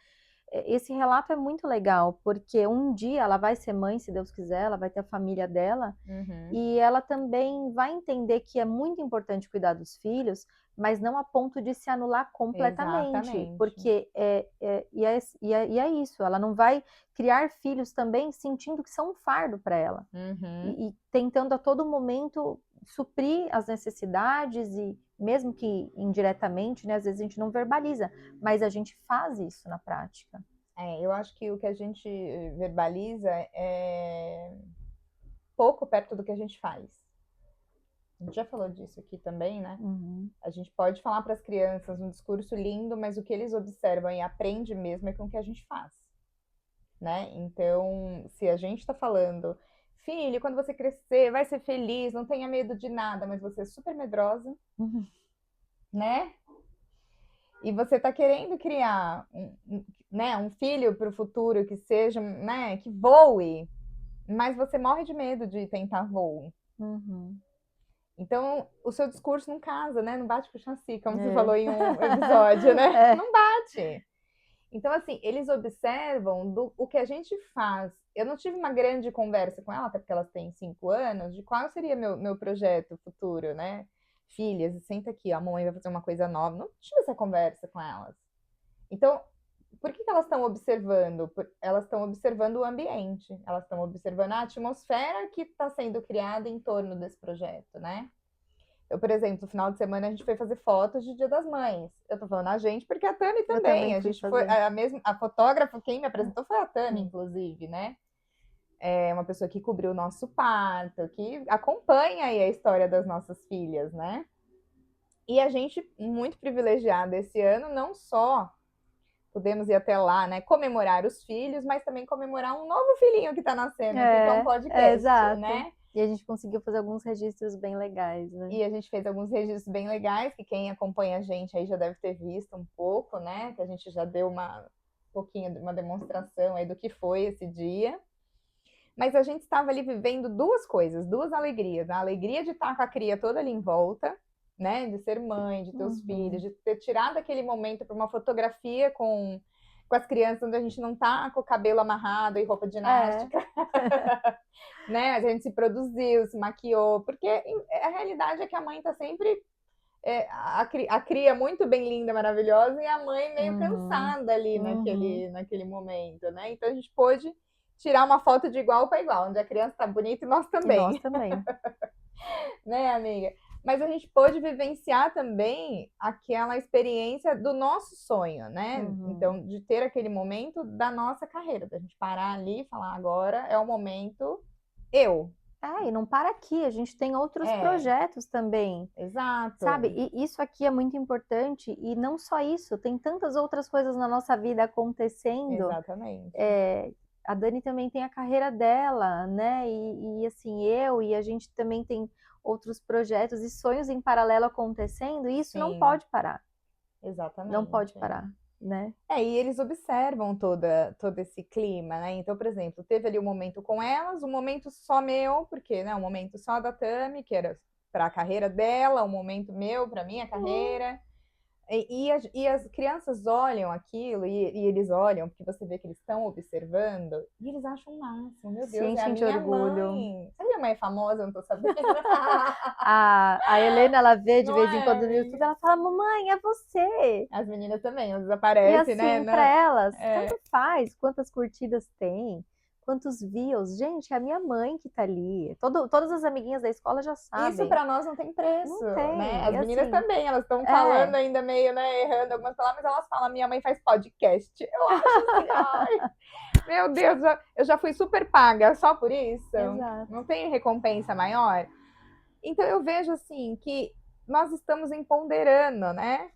esse relato é muito legal, porque um dia ela vai ser mãe, se Deus quiser, ela vai ter a família dela, e ela também vai entender que é muito importante cuidar dos filhos, mas não a ponto de se anular completamente, Exatamente. porque e é isso, ela não vai criar filhos também sentindo que são um fardo para ela, e tentando a todo momento suprir as necessidades, e mesmo que indiretamente, né, às vezes a gente não verbaliza, mas a gente faz isso na prática. Eu acho que o que a gente verbaliza é pouco perto do que a gente faz. A gente já falou disso aqui também, né? A gente pode falar para as crianças um discurso lindo, mas o que eles observam e aprendem mesmo é com o que a gente faz, né? Então, se a gente está falando, filho, quando você crescer, vai ser feliz, não tenha medo de nada, mas você é super medrosa, né? E você está querendo criar um filho para o futuro que seja, né, que voe, mas você morre de medo de tentar voo. Então, o seu discurso não casa, né? Não bate com o chassi, como você falou em um episódio, né? Não bate. Então, assim, eles observam o que a gente faz. Eu não tive uma grande conversa com ela, até porque elas têm 5 anos, de qual seria meu projeto futuro, né? Filhas, senta aqui, a mamãe vai fazer uma coisa nova. Não tive essa conversa com elas. Então, por que elas estão observando? Elas estão observando o ambiente, elas estão observando a atmosfera que está sendo criada em torno desse projeto, né? Eu, por exemplo, no final de semana a gente foi fazer fotos de Dia das Mães. Eu tô falando a gente porque a Tami também. A gente foi a fotógrafa, quem me apresentou foi a Tami, inclusive, né? É uma pessoa que cobriu o nosso parto, que acompanha aí a história das nossas filhas, né? E a gente, muito privilegiada esse ano, não só podemos ir até lá, né, comemorar os filhos, mas também comemorar um novo filhinho que está nascendo, aqui, que é um podcast, exato. né? E a gente conseguiu fazer alguns registros bem legais, né? E a gente fez alguns registros bem legais, que quem acompanha a gente aí já deve ter visto um pouco, né? Que a gente já deu um pouquinho de uma demonstração aí do que foi esse dia. Mas a gente estava ali vivendo duas coisas, duas alegrias. A alegria de estar com a cria toda ali em volta, né? De ser mãe, de ter os filhos, de ter tirado aquele momento para uma fotografia com as crianças, onde a gente não tá com o cabelo amarrado e roupa de ginástica. Né? A gente se produziu, se maquiou, porque a realidade é que a mãe tá sempre a cria muito bem linda, maravilhosa, e a mãe meio cansada ali naquele momento, né? Então a gente pôde tirar uma foto de igual para igual, onde a criança tá bonita e nós também. E nós também. Né, amiga? Mas a gente pôde vivenciar também aquela experiência do nosso sonho, né? Então, de ter aquele momento da nossa carreira, da gente parar ali e falar, agora é o momento eu. E não para aqui, a gente tem outros projetos também. Exato. Sabe, e isso aqui é muito importante, e não só isso, tem tantas outras coisas na nossa vida acontecendo. Exatamente. A Dani também tem a carreira dela, né? E assim, e a gente também tem outros projetos e sonhos em paralelo acontecendo, e isso não pode parar. Exatamente. Não pode parar, né? E eles observam todo esse clima, né? Então, por exemplo, teve ali um momento com elas, um momento só meu, porque, né, um momento só da Tami, que era para a carreira dela, um momento meu para minha carreira. E as crianças olham aquilo, e eles olham, porque você vê que eles estão observando, e eles acham o máximo. Meu Deus, é a minha orgulho. Mãe. Sabe, minha mãe é famosa, eu não tô sabendo. A Helena, ela vê de vez em quando no YouTube, ela fala, mamãe, é você. As meninas também, elas aparecem, e assim, né? Pra elas, tanto faz, quantas curtidas tem, quantos views. Gente, é a minha mãe que tá ali. Todas as amiguinhas da escola já sabem. Isso pra nós não tem preço, não tem, né? As meninas assim, também, elas estão falando ainda meio, né, errando algumas palavras, mas elas falam, minha mãe faz podcast. Eu acho assim, ai, meu Deus, eu já fui super paga só por isso. Exato. Não tem recompensa maior. Então eu vejo assim que nós estamos empoderando, né,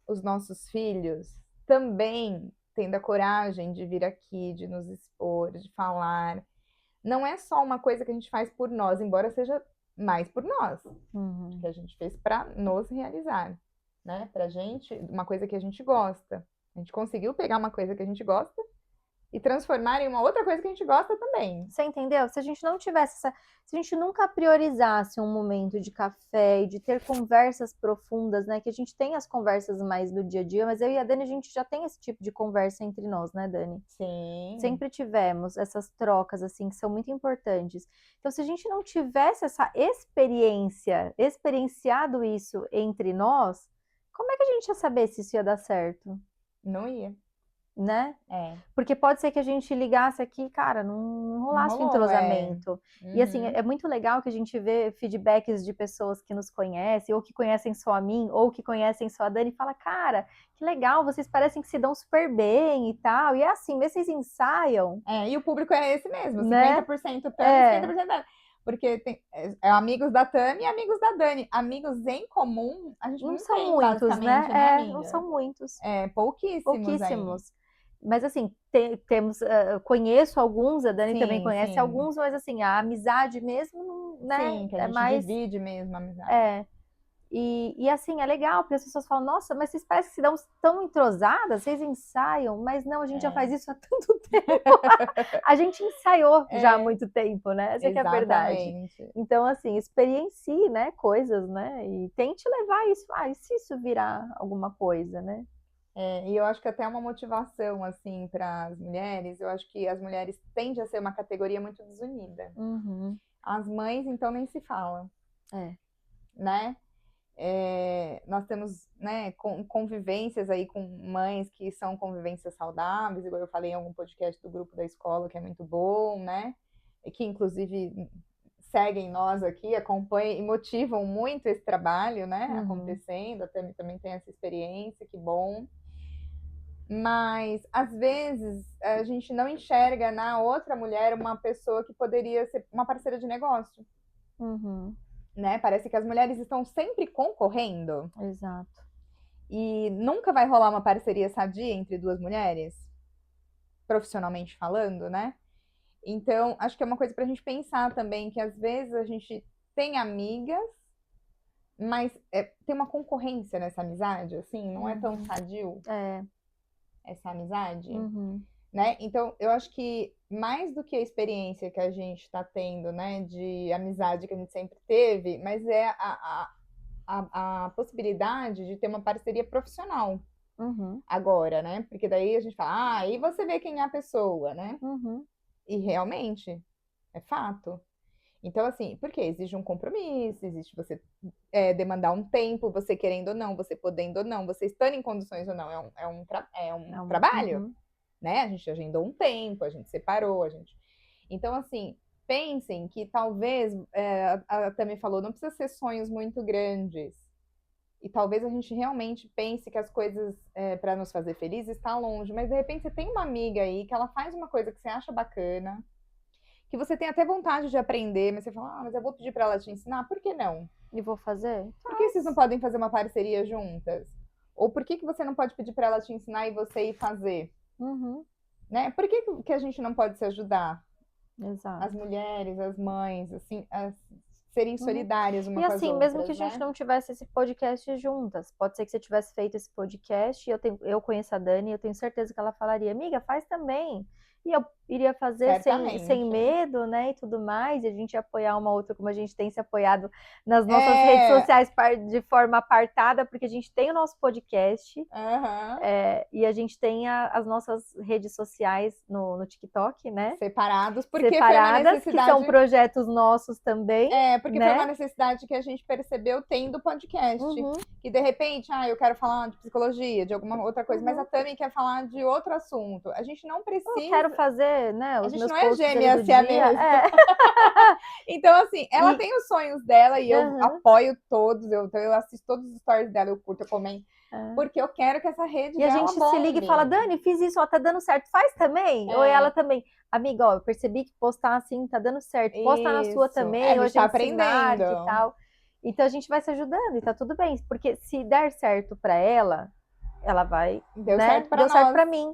os nossos filhos também tendo a coragem de vir aqui, de nos expor, de falar. Não é só uma coisa que a gente faz por nós, embora seja mais por nós, que a gente fez para nos realizar, né? Pra gente, uma coisa que a gente gosta. A gente conseguiu pegar uma coisa que a gente gosta e transformar em uma outra coisa que a gente gosta também. Você entendeu? Se a gente não tivesse se a gente nunca priorizasse um momento de café e de ter conversas profundas, né? Que a gente tem as conversas mais do dia a dia, mas eu e a Dani, a gente já tem esse tipo de conversa entre nós, né, Dani? Sim. Sempre tivemos essas trocas, assim, que são muito importantes. Então, se a gente não tivesse essa experienciado isso entre nós, como é que a gente ia saber se isso ia dar certo? Não ia. Né? É. Porque pode ser que a gente ligasse aqui, cara, não rolasse o rolou, entrosamento. E assim, Uhum. é muito legal que a gente vê feedbacks de pessoas que nos conhecem, ou que conhecem só a mim, ou que conhecem só a Dani, e fala, cara, que legal, vocês parecem que se dão super bem e tal. E é assim, mesmo vocês ensaiam. E o público é esse mesmo, Né? 50% Tami, 50% Dani. Porque tem amigos da Tami e amigos da Dani. Amigos em comum, a gente Não não são tem, muitos, né? basicamente, né, amiga? Não são muitos. Pouquíssimos. Pouquíssimos. Mas assim, temos, conheço alguns, a Dani também conhece alguns, mas assim, a amizade mesmo, né? Sim, que a gente divide mesmo a amizade. E assim, é legal, porque as pessoas falam, nossa, mas vocês parecem que se dão tão entrosadas, vocês ensaiam, mas não, a gente já faz isso há tanto tempo. A gente ensaiou já há muito tempo, né? Essa que é a verdade. Então, assim, experiencie, né, coisas, né? E tente levar isso, e se isso virar alguma coisa, né? E eu acho que até uma motivação, assim, para as mulheres, eu acho que as mulheres tendem a ser uma categoria muito desunida. Uhum. As mães, então, nem se fala. Né? Nós temos, né, convivências aí com mães que são convivências saudáveis, igual eu falei em algum podcast do grupo da escola, que é muito bom, né? E que, inclusive, seguem nós aqui, acompanham e motivam muito esse trabalho, né? Acontecendo, até também tem essa experiência, que bom. Mas, às vezes, a gente não enxerga na outra mulher uma pessoa que poderia ser uma parceira de negócio. Né? Parece que as mulheres estão sempre concorrendo. Exato. E nunca vai rolar uma parceria sadia entre duas mulheres, profissionalmente falando, né? Então, acho que é uma coisa pra gente pensar também, que às vezes a gente tem amigas, mas tem uma concorrência nessa amizade, assim, não é tão sadio essa amizade, né? Então, eu acho que mais do que a experiência que a gente está tendo, né, de amizade que a gente sempre teve, mas é a possibilidade de ter uma parceria profissional agora, né? Porque daí a gente fala, aí você vê quem é a pessoa, né? E realmente, é fato. Então, assim, porque exige um compromisso, existe você demandar um tempo, você querendo ou não, você podendo ou não, você estando em condições ou não, é um trabalho, né? A gente agendou um tempo, a gente separou, Então, assim, pensem que talvez, a Tami falou, não precisa ser sonhos muito grandes. E talvez a gente realmente pense que as coisas para nos fazer felizes está longe, mas de repente você tem uma amiga aí que ela faz uma coisa que você acha bacana, que você tem até vontade de aprender, mas você fala, mas eu vou pedir para ela te ensinar, por que não? E vou fazer? Por que vocês não podem fazer uma parceria juntas? Ou por que você não pode pedir para ela te ensinar e você ir fazer? Né? Por que a gente não pode se ajudar? Exato. As mulheres, as mães, assim, serem solidárias uma com as outras. E assim, mesmo que a gente não tivesse esse podcast juntas, pode ser que você tivesse feito esse podcast e eu conheço a Dani, eu tenho certeza que ela falaria, amiga, faz também. E eu iria fazer sem medo, né, e tudo mais, e a gente ia apoiar uma outra, como a gente tem se apoiado nas nossas redes sociais de forma apartada, porque a gente tem o nosso podcast, e a gente tem as nossas redes sociais no TikTok, né? Separadas, porque foi uma necessidade... que são projetos nossos também. Porque foi uma necessidade que a gente percebeu tendo podcast. Que de repente, eu quero falar de psicologia, de alguma outra coisa, mas a Tami quer falar de outro assunto. A gente não precisa... Eu quero fazer, né, os meus posts do dia. A gente não é gêmea siamesa. Então, assim, ela tem os sonhos dela e eu apoio todos. Eu assisto todos os stories dela, eu curto, eu comento. Porque eu quero que essa rede dela bombe. E a gente se liga e fala, Dani, fiz isso, ó, tá dando certo, faz também? Ou ela também, amiga, ó, eu percebi que postar assim tá dando certo, posta na sua também, hoje a gente aprendendo e tal. Então a gente vai se ajudando e tá tudo bem, porque se der certo pra ela vai, deu certo pra mim.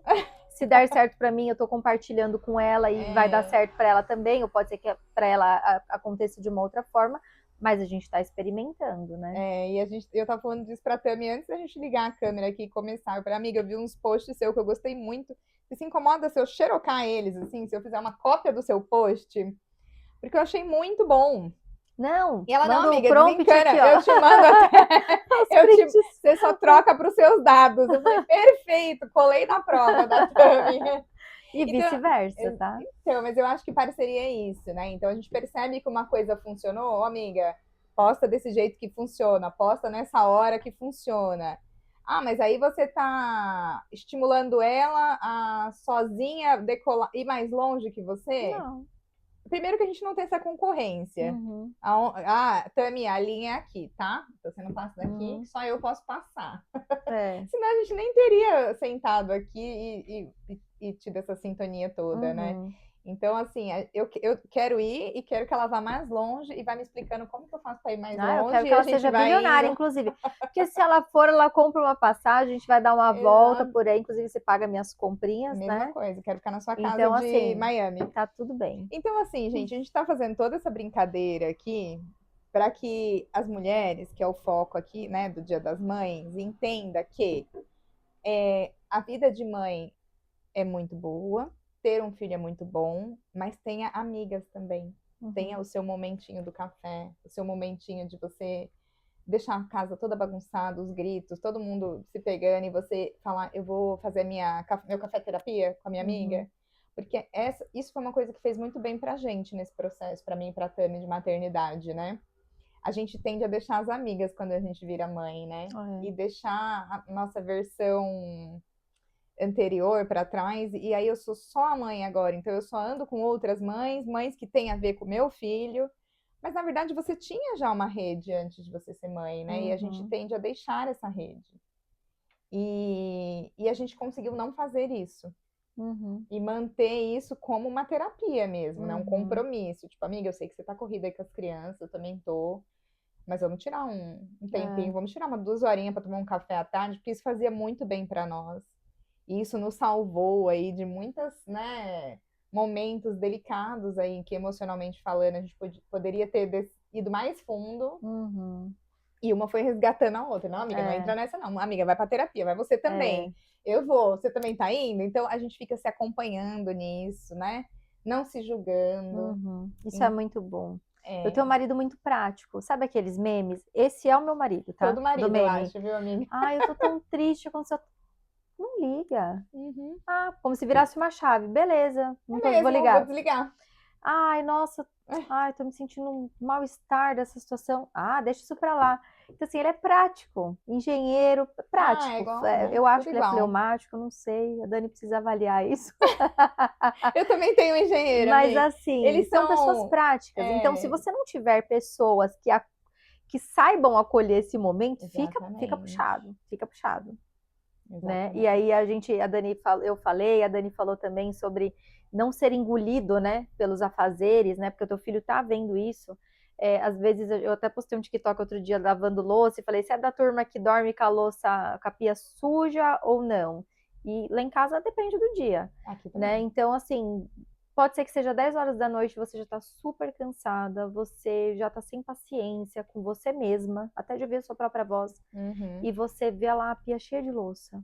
Se der certo pra mim, eu tô compartilhando com ela e vai dar certo pra ela também, ou pode ser que pra ela aconteça de uma outra forma, mas a gente tá experimentando, né? E eu tava falando disso pra Tami antes da gente ligar a câmera aqui e começar. Eu falei, amiga, eu vi uns posts seu que eu gostei muito. Você se incomoda se eu xerocar eles, assim, se eu fizer uma cópia do seu post? Porque eu achei muito bom. Não, E ela, não, manda o amiga, prompt desencana, aqui, ó. eu te mando até. Os prints. Você só troca para os seus dados. Eu falei, perfeito, colei na prova da Tami. E Então, vice-versa, tá? então, mas eu acho que parceria é isso, né? Então a gente percebe que uma coisa funcionou, amiga, posta desse jeito que funciona, posta nessa hora que funciona. Ah, mas aí você tá estimulando ela a sozinha decolar, ir mais longe que você? Não. Primeiro que a gente não tem essa concorrência. Uhum. Tami, a linha é aqui, tá? Então você não passa daqui, Uhum. só eu posso passar. É. Senão a gente nem teria sentado aqui e tido essa sintonia toda, né? Uhum. Então, assim, eu quero ir e quero que ela vá mais longe e vai me explicando como que eu faço para ir mais Ah, eu longe quero que e a ela gente seja vai bilionária, indo. inclusive. Porque se ela for, ela compra uma passagem, a gente vai dar uma volta Exato. por aí, inclusive você paga minhas comprinhas, Mesma né? coisa, quero ficar na sua casa Então, de assim, Miami. tá tudo bem. Então, assim, gente, a gente está fazendo toda essa brincadeira aqui para que as mulheres, que é o foco aqui, né, do Dia das Mães, entenda que a vida de mãe é muito boa, ter um filho é muito bom, mas tenha amigas também. Tenha Uhum. o seu momentinho do café, o seu momentinho de você deixar a casa toda bagunçada, os gritos, todo mundo se pegando e você falar, eu vou fazer meu café terapia com a minha Uhum. amiga. Porque isso foi uma coisa que fez muito bem pra gente nesse processo, pra mim e pra Tânia de maternidade, né? A gente tende a deixar as amigas quando a gente vira mãe, né? É. E deixar a nossa versão anterior para trás, e aí eu sou só a mãe agora, então eu só ando com outras mães, mães que têm a ver com o meu filho, mas na verdade você tinha já uma rede antes de você ser mãe, né? E a gente Uhum. tende a deixar essa rede. E a gente conseguiu não fazer isso. Uhum. E manter isso como uma terapia mesmo, né? Um Uhum. compromisso. Tipo, amiga, eu sei que você tá corrida aí com as crianças, eu também tô. Mas vamos tirar um tempinho, É. vamos tirar 2 horinhas para tomar um café à tarde, porque isso fazia muito bem para nós. E isso nos salvou aí de muitas, né, momentos delicados aí, que emocionalmente falando, a gente poderia ter ido mais fundo. Uhum. E uma foi resgatando a outra. Não, amiga, não É. entra nessa não. Amiga, vai pra terapia, vai você É. também. Eu vou, você também tá indo? Então a gente fica se acompanhando nisso, né? Não se julgando. Uhum. Isso é Em- muito bom. Eu tenho É, um marido muito prático. Sabe aqueles memes? Esse é o meu marido, tá? todo Do marido, eu meme. acho, viu, amiga? Ah, eu tô tão triste quando você. Não liga. Uhum. Ah, como se virasse uma chave. Beleza, É vou mesmo, vou ligar. desligar. Ai, nossa, ai, tô me sentindo um mal-estar dessa situação. Ah, deixa isso pra lá. Então, assim, ele é prático, engenheiro, Ah, é prático. igual, né? Eu acho Tudo que ele é igual. fleumático, não sei. A Dani precisa avaliar isso. Eu também tenho um engenheiro, Mas, amiga. assim, Eles são pessoas são. práticas. Então, se você não tiver pessoas que saibam acolher esse momento, fica Exatamente. puxado, fica puxado. Né? E Exatamente. aí a Dani eu falei, a Dani falou também sobre não ser engolido, né, pelos afazeres, né, porque o teu filho tá vendo isso. Às vezes eu até postei um TikTok outro dia lavando louça e falei, você é da turma que dorme com a louça, com a pia suja ou não? E lá em casa depende do dia, Aqui né? também. Então, assim, pode ser que seja 10 horas da noite, você já tá super cansada, você já tá sem paciência com você mesma, até de ouvir a sua própria voz Uhum, e você vê lá a pia cheia de louça.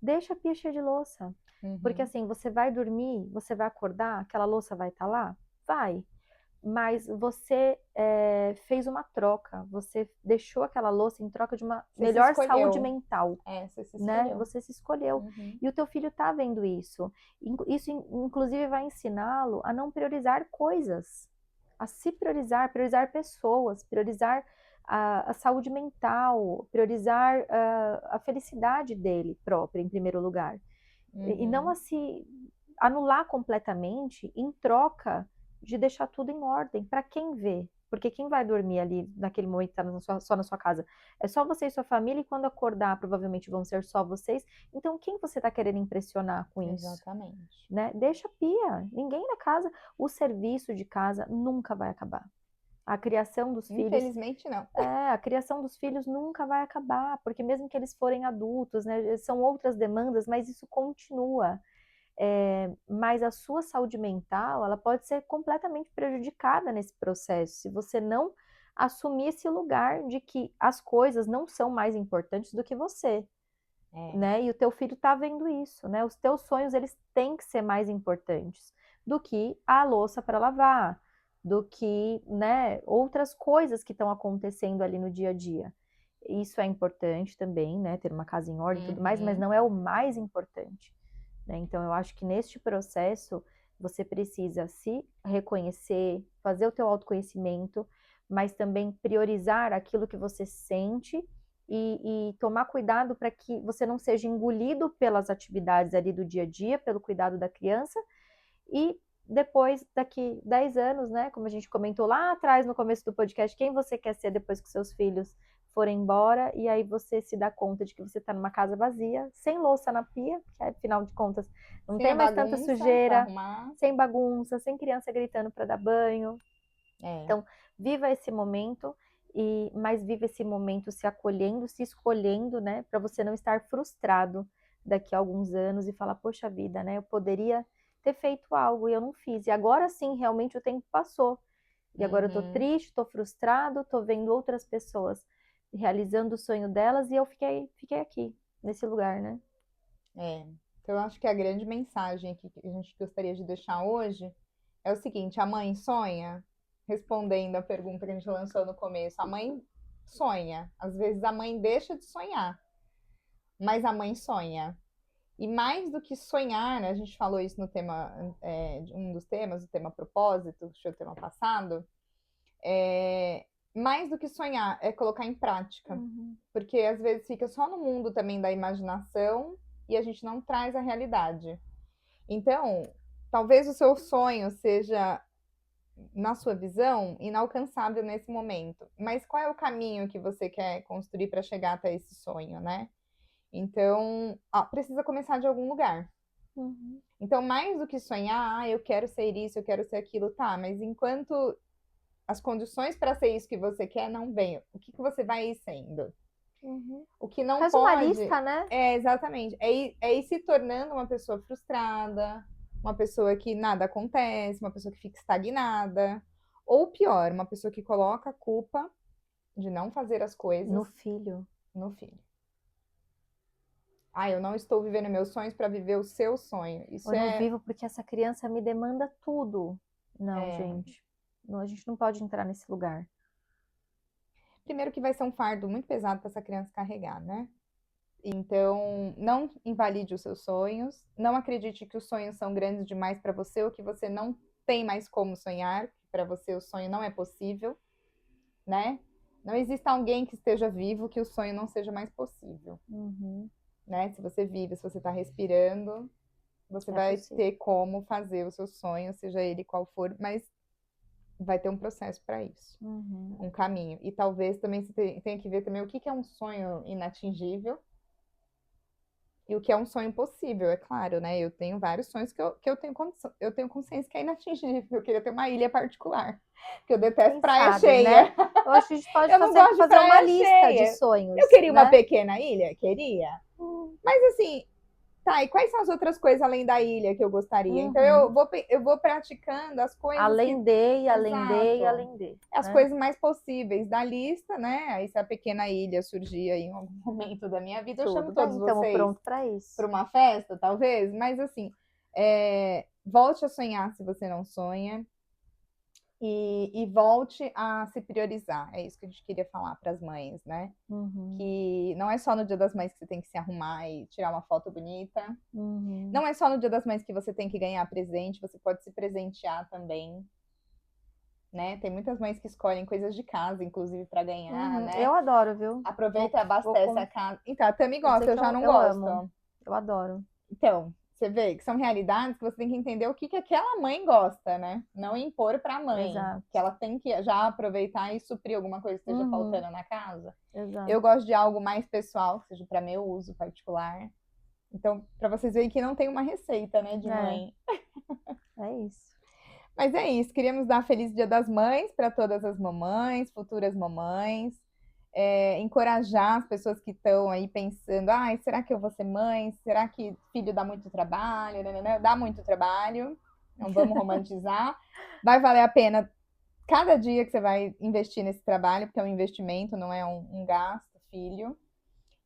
Deixa a pia cheia de louça. Porque uhum. assim, você vai dormir, você vai acordar, aquela louça vai estar lá? Vai. Mas você fez uma troca, você deixou aquela louça em troca de uma Você se melhor saúde escolheu. mental, Você se né? escolheu. Você se escolheu. Uhum. E o teu filho tá vendo isso. Isso, inclusive, vai ensiná-lo a não priorizar coisas, a se priorizar, priorizar pessoas, priorizar a saúde mental, priorizar a felicidade dele próprio, em primeiro lugar. E não Uhum. a se anular completamente em troca de deixar tudo em ordem. Para quem vê? Porque quem vai dormir ali naquele momento que está só na sua casa é só você e sua família, e quando acordar, provavelmente vão ser só vocês. Então, quem você está querendo impressionar com isso? Exatamente. Né? Deixa a pia. Ninguém na casa. O serviço de casa nunca vai acabar. A criação dos filhos Infelizmente, não. a criação dos filhos nunca vai acabar, porque mesmo que eles forem adultos, né, são outras demandas, mas isso continua. Mas a sua saúde mental, ela pode ser completamente prejudicada nesse processo, se você não assumir esse lugar de que as coisas não são mais importantes do que você, né? E o teu filho tá vendo isso, né? Os teus sonhos, eles têm que ser mais importantes do que a louça para lavar, do que, né, outras coisas que estão acontecendo ali no dia a dia. Isso é importante também, né? Ter uma casa em ordem e tudo mais, mas Uhum. não é o mais importante, né? Então, eu acho que neste processo você precisa se reconhecer, fazer o teu autoconhecimento, mas também priorizar aquilo que você sente e tomar cuidado para que você não seja engolido pelas atividades ali do dia a dia, pelo cuidado da criança, e depois, daqui 10 anos, né, como a gente comentou lá atrás no começo do podcast, quem você quer ser depois que seus filhos forem embora, e aí você se dá conta de que você está numa casa vazia, sem louça na pia, que afinal de contas não Sem tem a mais tanta bagunça pra sujeira, arrumar. sem bagunça, sem criança gritando para dar banho. É. Então, viva esse momento, mas viva esse momento se acolhendo, se escolhendo, né, para você não estar frustrado daqui a alguns anos e falar, poxa vida, né, eu poderia ter feito algo e eu não fiz. E agora sim, realmente o tempo passou. E agora eu tô Uhum. triste, tô frustrado, tô vendo outras pessoas realizando o sonho delas e eu fiquei aqui, nesse lugar, né? É. Então, eu acho que a grande mensagem que a gente gostaria de deixar hoje é o seguinte: a mãe sonha? Respondendo a pergunta que a gente lançou no começo, a mãe sonha. Às vezes a mãe deixa de sonhar, mas a mãe sonha. E mais do que sonhar, né, a gente falou isso no tema, um dos temas, o tema propósito, que foi o tema passado, mais do que sonhar é colocar em prática. Uhum. Porque às vezes fica só no mundo também da imaginação e a gente não traz a realidade. Então, talvez o seu sonho seja, na sua visão, inalcançável nesse momento. Mas qual é o caminho que você quer construir para chegar até esse sonho, né? Então, precisa começar de algum lugar. Uhum. Então, mais do que sonhar, eu quero ser isso, eu quero ser aquilo, tá, mas enquanto as condições para ser isso que você quer não vêm, o que você vai ir sendo? Uhum. O que não Faz uma pode lista, né? exatamente, ir se tornando uma pessoa frustrada, uma pessoa que nada acontece, uma pessoa que fica estagnada, ou pior, uma pessoa que coloca a culpa de não fazer as No coisas filho. no filho. Eu não estou vivendo meus sonhos para viver o seu sonho. Isso Eu não vivo porque essa criança me demanda tudo. Não, é gente. Não, a gente não pode entrar nesse lugar. primeiro que vai ser um fardo muito pesado para essa criança carregar, né? Então, não invalide os seus sonhos, não acredite que os sonhos são grandes demais para você ou que você não tem mais como sonhar, para você o sonho não é possível, né? Não existe alguém que esteja vivo que o sonho não seja mais possível, Uhum. né? Se você vive, se você está respirando, você É vai possível. ter como fazer o seu sonho, seja ele qual for, mas vai ter um processo para isso, Uhum. um caminho. E talvez também você tenha que ver também o que é um sonho inatingível e o que é um sonho possível, é claro, né? Eu tenho vários sonhos que eu tenho eu tenho consciência que é inatingível. Eu queria ter uma ilha particular, porque eu detesto Quem praia sabe, né? cheia. Eu acho que a gente pode Eu não fazer, gosto de fazer uma praia lista de cheia. sonhos, Eu queria uma né? pequena ilha? Queria. Mas assim, tá, e quais são as outras coisas além da ilha que eu gostaria? Então Uhum. eu vou praticando as coisas que. Além de, além de, e Exato. além de, As né? coisas mais possíveis da lista, né? Aí se a pequena ilha surgir aí em algum momento da minha vida, eu chamo Tudo todos bem, estamos vocês prontos para isso. para uma festa, talvez. Mas assim, volte a sonhar se você não sonha. E volte a se priorizar. É isso que a gente queria falar para as mães, né? Uhum. Que não é só no Dia das Mães que você tem que se arrumar e tirar uma foto bonita. Uhum. Não é só no Dia das Mães que você tem que ganhar presente, você pode se presentear também, né? Tem muitas mães que escolhem coisas de casa, inclusive, para ganhar, Uhum. né? Eu adoro, viu? Aproveita e abastece a casa. Então, a Tami Vou dizer gosta, eu que já não eu amo. gosto. Eu adoro. Então, você vê que são realidades que você tem que entender o que aquela mãe gosta, né? Não impor para a mãe, Exato. que ela tem que já aproveitar e suprir alguma coisa que esteja faltando na casa. Exato. Eu gosto de algo mais pessoal, que seja para meu uso particular. Então, para vocês verem que não tem uma receita, né, de mãe. É isso. Mas é isso, queríamos dar Feliz Dia das Mães para todas as mamães, futuras mamães. Encorajar as pessoas que estão aí pensando, será que eu vou ser mãe? Será que filho dá muito trabalho? Dá muito trabalho, não vamos romantizar. Vai valer a pena cada dia que você vai investir nesse trabalho, porque é um investimento, não é um gasto, filho.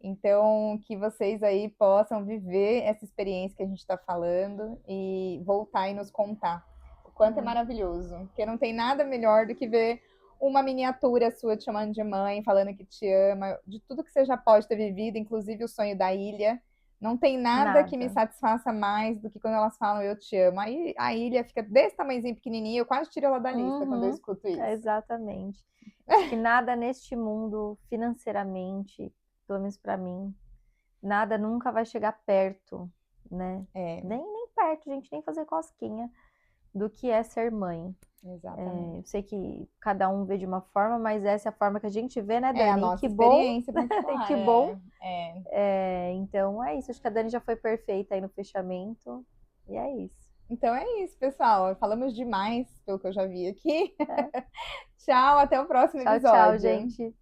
Então, que vocês aí possam viver essa experiência que a gente está falando e voltar e nos contar o quanto é maravilhoso. Porque não tem nada melhor do que ver uma miniatura sua te chamando de mãe, falando que te ama, de tudo que você já pode ter vivido, inclusive o sonho da ilha. Não tem nada que me Nada. satisfaça mais do que quando elas falam eu te amo. Aí a ilha fica desse tamanhozinho pequenininha, eu quase tiro ela da lista quando eu Uhum, escuto isso. exatamente. Acho que nada neste mundo, financeiramente, pelo menos para mim, nada nunca vai chegar perto, né? É, Nem perto, gente, nem fazer cosquinha do que é ser mãe. exatamente. Eu sei que cada um vê de uma forma, mas essa é a forma que a gente vê, né, É a Dani? E nossa que bom, experiência e particular, que bom. é. Então é isso. Acho que a Dani já foi perfeita aí no fechamento. E é isso. Então é isso, pessoal. Falamos demais, pelo que eu já vi aqui. É. Tchau, até o próximo Tchau, tchau, episódio. gente.